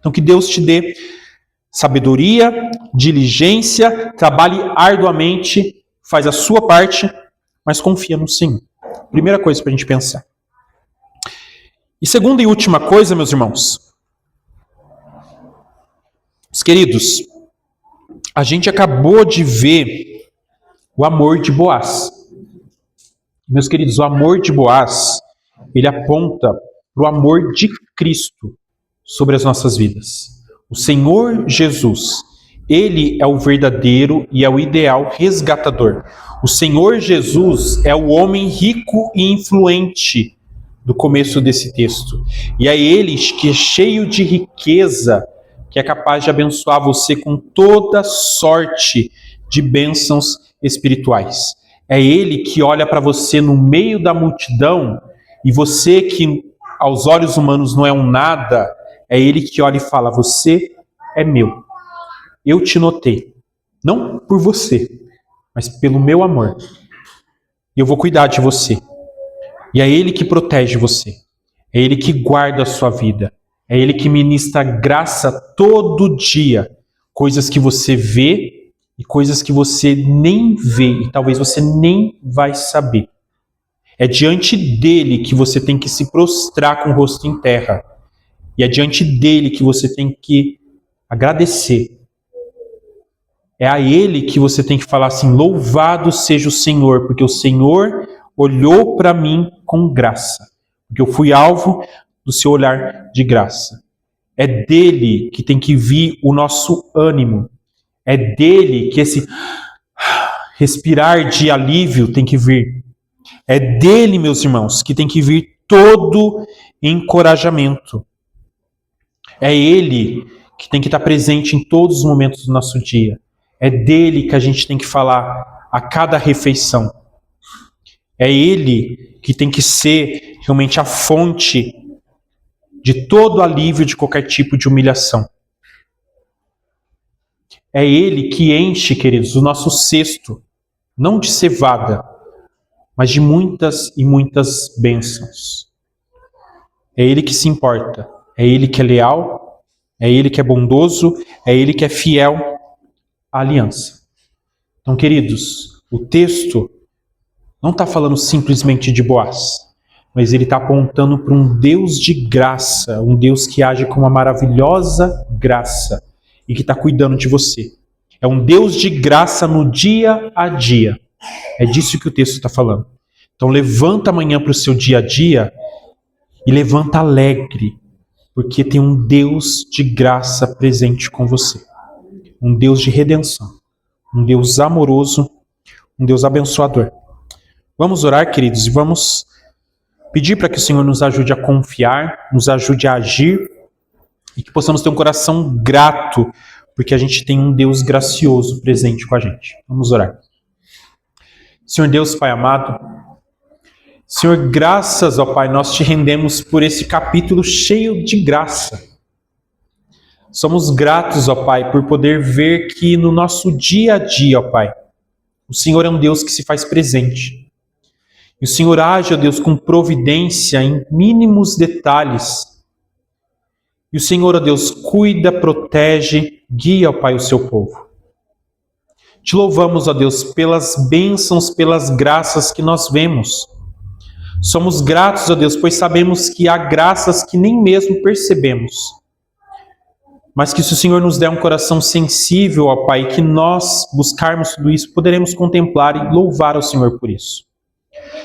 [SPEAKER 1] Então que Deus te dê sabedoria, diligência, trabalhe arduamente, faz a sua parte, mas confia no Senhor. Primeira coisa para a gente pensar. E segunda e última coisa, meus irmãos. Os queridos, a gente acabou de ver o amor de Boaz. Meus queridos, o amor de Boaz, ele aponta para o amor de Cristo sobre as nossas vidas. O Senhor Jesus, Ele é o verdadeiro e é o ideal resgatador. O Senhor Jesus é o homem rico e influente do começo desse texto. E é Ele que é cheio de riqueza, que é capaz de abençoar você com toda sorte de bênçãos espirituais. É Ele que olha para você no meio da multidão e você que aos olhos humanos não é um nada, é Ele que olha e fala, você é meu. Eu te notei. Não por você, mas pelo meu amor. E eu vou cuidar de você. E é Ele que protege você. É Ele que guarda a sua vida. É Ele que ministra graça todo dia. Coisas que você vê e coisas que você nem vê. E talvez você nem vai saber. É diante dele que você tem que se prostrar com o rosto em terra. E é diante dele que você tem que agradecer. É a ele que você tem que falar assim, louvado seja o Senhor, porque o Senhor olhou para mim com graça. Porque eu fui alvo do seu olhar de graça. É dele que tem que vir o nosso ânimo. É dele que esse respirar de alívio tem que vir. É dele, meus irmãos, que tem que vir todo encorajamento. É Ele que tem que estar presente em todos os momentos do nosso dia. É dele que a gente tem que falar a cada refeição. É Ele que tem que ser realmente a fonte de todo alívio de qualquer tipo de humilhação. É Ele que enche, queridos, o nosso cesto, não de cevada, mas de muitas e muitas bênçãos. É Ele que se importa. É Ele que é leal, é Ele que é bondoso, é Ele que é fiel à aliança. Então, queridos, o texto não está falando simplesmente de Boaz, mas ele está apontando para um Deus de graça, um Deus que age com uma maravilhosa graça e que está cuidando de você. É um Deus de graça no dia a dia. É disso que o texto está falando. Então, levanta amanhã para o seu dia a dia e levanta alegre, porque tem um Deus de graça presente com você. Um Deus de redenção. Um Deus amoroso. Um Deus abençoador. Vamos orar, queridos, e vamos pedir para que o Senhor nos ajude a confiar, nos ajude a agir e que possamos ter um coração grato, porque a gente tem um Deus gracioso presente com a gente. Vamos orar. Senhor Deus, Pai amado, Senhor, graças, ó Pai, nós te rendemos por esse capítulo cheio de graça. Somos gratos, ó Pai, por poder ver que no nosso dia a dia, ó Pai, o Senhor é um Deus que se faz presente. E o Senhor age, ó Deus, com providência em mínimos detalhes. E o Senhor, ó Deus, cuida, protege, guia, ó Pai, o seu povo. Te louvamos, ó Deus, pelas bênçãos, pelas graças que nós vemos. Somos gratos, ó Deus, pois sabemos que há graças que nem mesmo percebemos. Mas que se o Senhor nos der um coração sensível, ó Pai, que nós buscarmos tudo isso, poderemos contemplar e louvar ao Senhor por isso.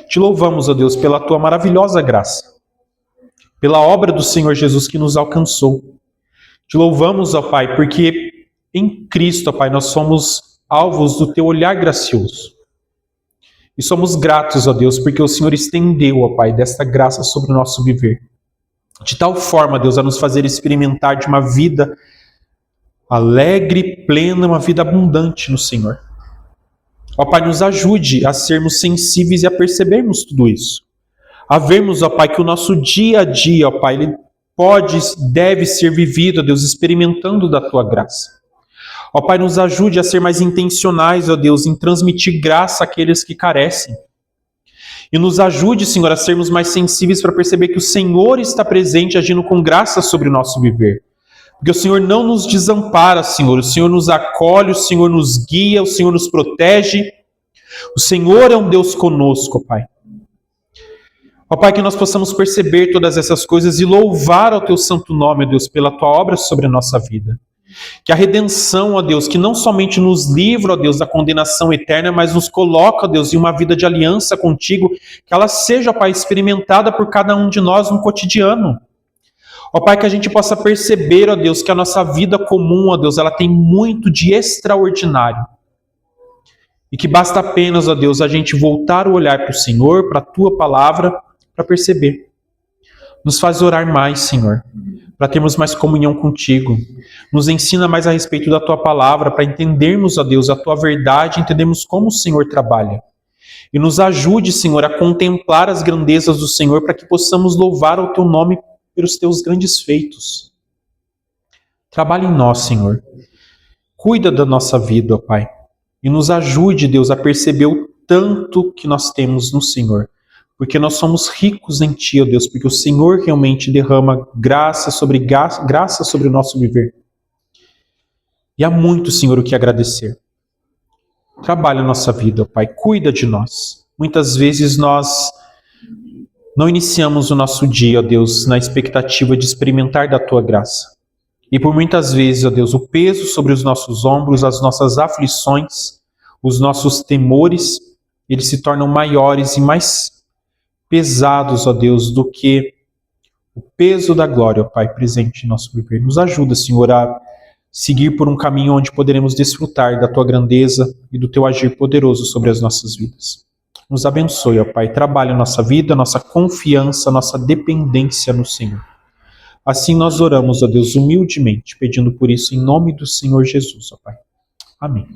[SPEAKER 1] Te louvamos, ó Deus, pela Tua maravilhosa graça, pela obra do Senhor Jesus que nos alcançou. Te louvamos, ó Pai, porque em Cristo, ó Pai, nós somos alvos do Teu olhar gracioso. E somos gratos, ó Deus, porque o Senhor estendeu, ó Pai, desta graça sobre o nosso viver. De tal forma, Deus, a nos fazer experimentar de uma vida alegre, plena, uma vida abundante no Senhor. Ó Pai, nos ajude a sermos sensíveis e a percebermos tudo isso. A vermos, ó Pai, que o nosso dia a dia, ó Pai, ele deve ser vivido, ó Deus, experimentando da Tua graça. Ó Pai, nos ajude a ser mais intencionais, ó Deus, em transmitir graça àqueles que carecem. E nos ajude, Senhor, a sermos mais sensíveis para perceber que o Senhor está presente, agindo com graça sobre o nosso viver. Porque o Senhor não nos desampara, Senhor. O Senhor nos acolhe, o Senhor nos guia, o Senhor nos protege. O Senhor é um Deus conosco, ó Pai. Ó Pai, que nós possamos perceber todas essas coisas e louvar ao Teu santo nome, ó Deus, pela Tua obra sobre a nossa vida. Que a redenção, ó Deus, que não somente nos livra, ó Deus, da condenação eterna, mas nos coloca, ó Deus, em uma vida de aliança contigo, que ela seja, ó Pai, experimentada por cada um de nós no cotidiano. Ó Pai, que a gente possa perceber, ó Deus, que a nossa vida comum, ó Deus, ela tem muito de extraordinário. E que basta apenas, ó Deus, a gente voltar o olhar para o Senhor, para a Tua palavra, para perceber. Nos faz orar mais, Senhor, para termos mais comunhão contigo. Nos ensina mais a respeito da Tua palavra, para entendermos, ó Deus, a Tua verdade, entendermos como o Senhor trabalha. E nos ajude, Senhor, a contemplar as grandezas do Senhor, para que possamos louvar o Teu nome pelos Teus grandes feitos. Trabalhe em nós, Senhor. Cuida da nossa vida, ó Pai. E nos ajude, Deus, a perceber o tanto que nós temos no Senhor. Porque nós somos ricos em Ti, ó Deus, porque o Senhor realmente derrama graça sobre o nosso viver. E há muito, Senhor, o que agradecer. Trabalha a nossa vida, ó Pai, cuida de nós. Muitas vezes nós não iniciamos o nosso dia, ó Deus, na expectativa de experimentar da Tua graça. E por muitas vezes, ó Deus, o peso sobre os nossos ombros, as nossas aflições, os nossos temores, eles se tornam maiores e mais pesados, ó Deus, do que o peso da glória, ó Pai, presente em nosso viver. Nos ajuda, Senhor, a seguir por um caminho onde poderemos desfrutar da Tua grandeza e do Teu agir poderoso sobre as nossas vidas. Nos abençoe, ó Pai, trabalhe a nossa vida, a nossa confiança, a nossa dependência no Senhor. Assim nós oramos, ó Deus, humildemente, pedindo por isso em nome do Senhor Jesus, ó Pai. Amém.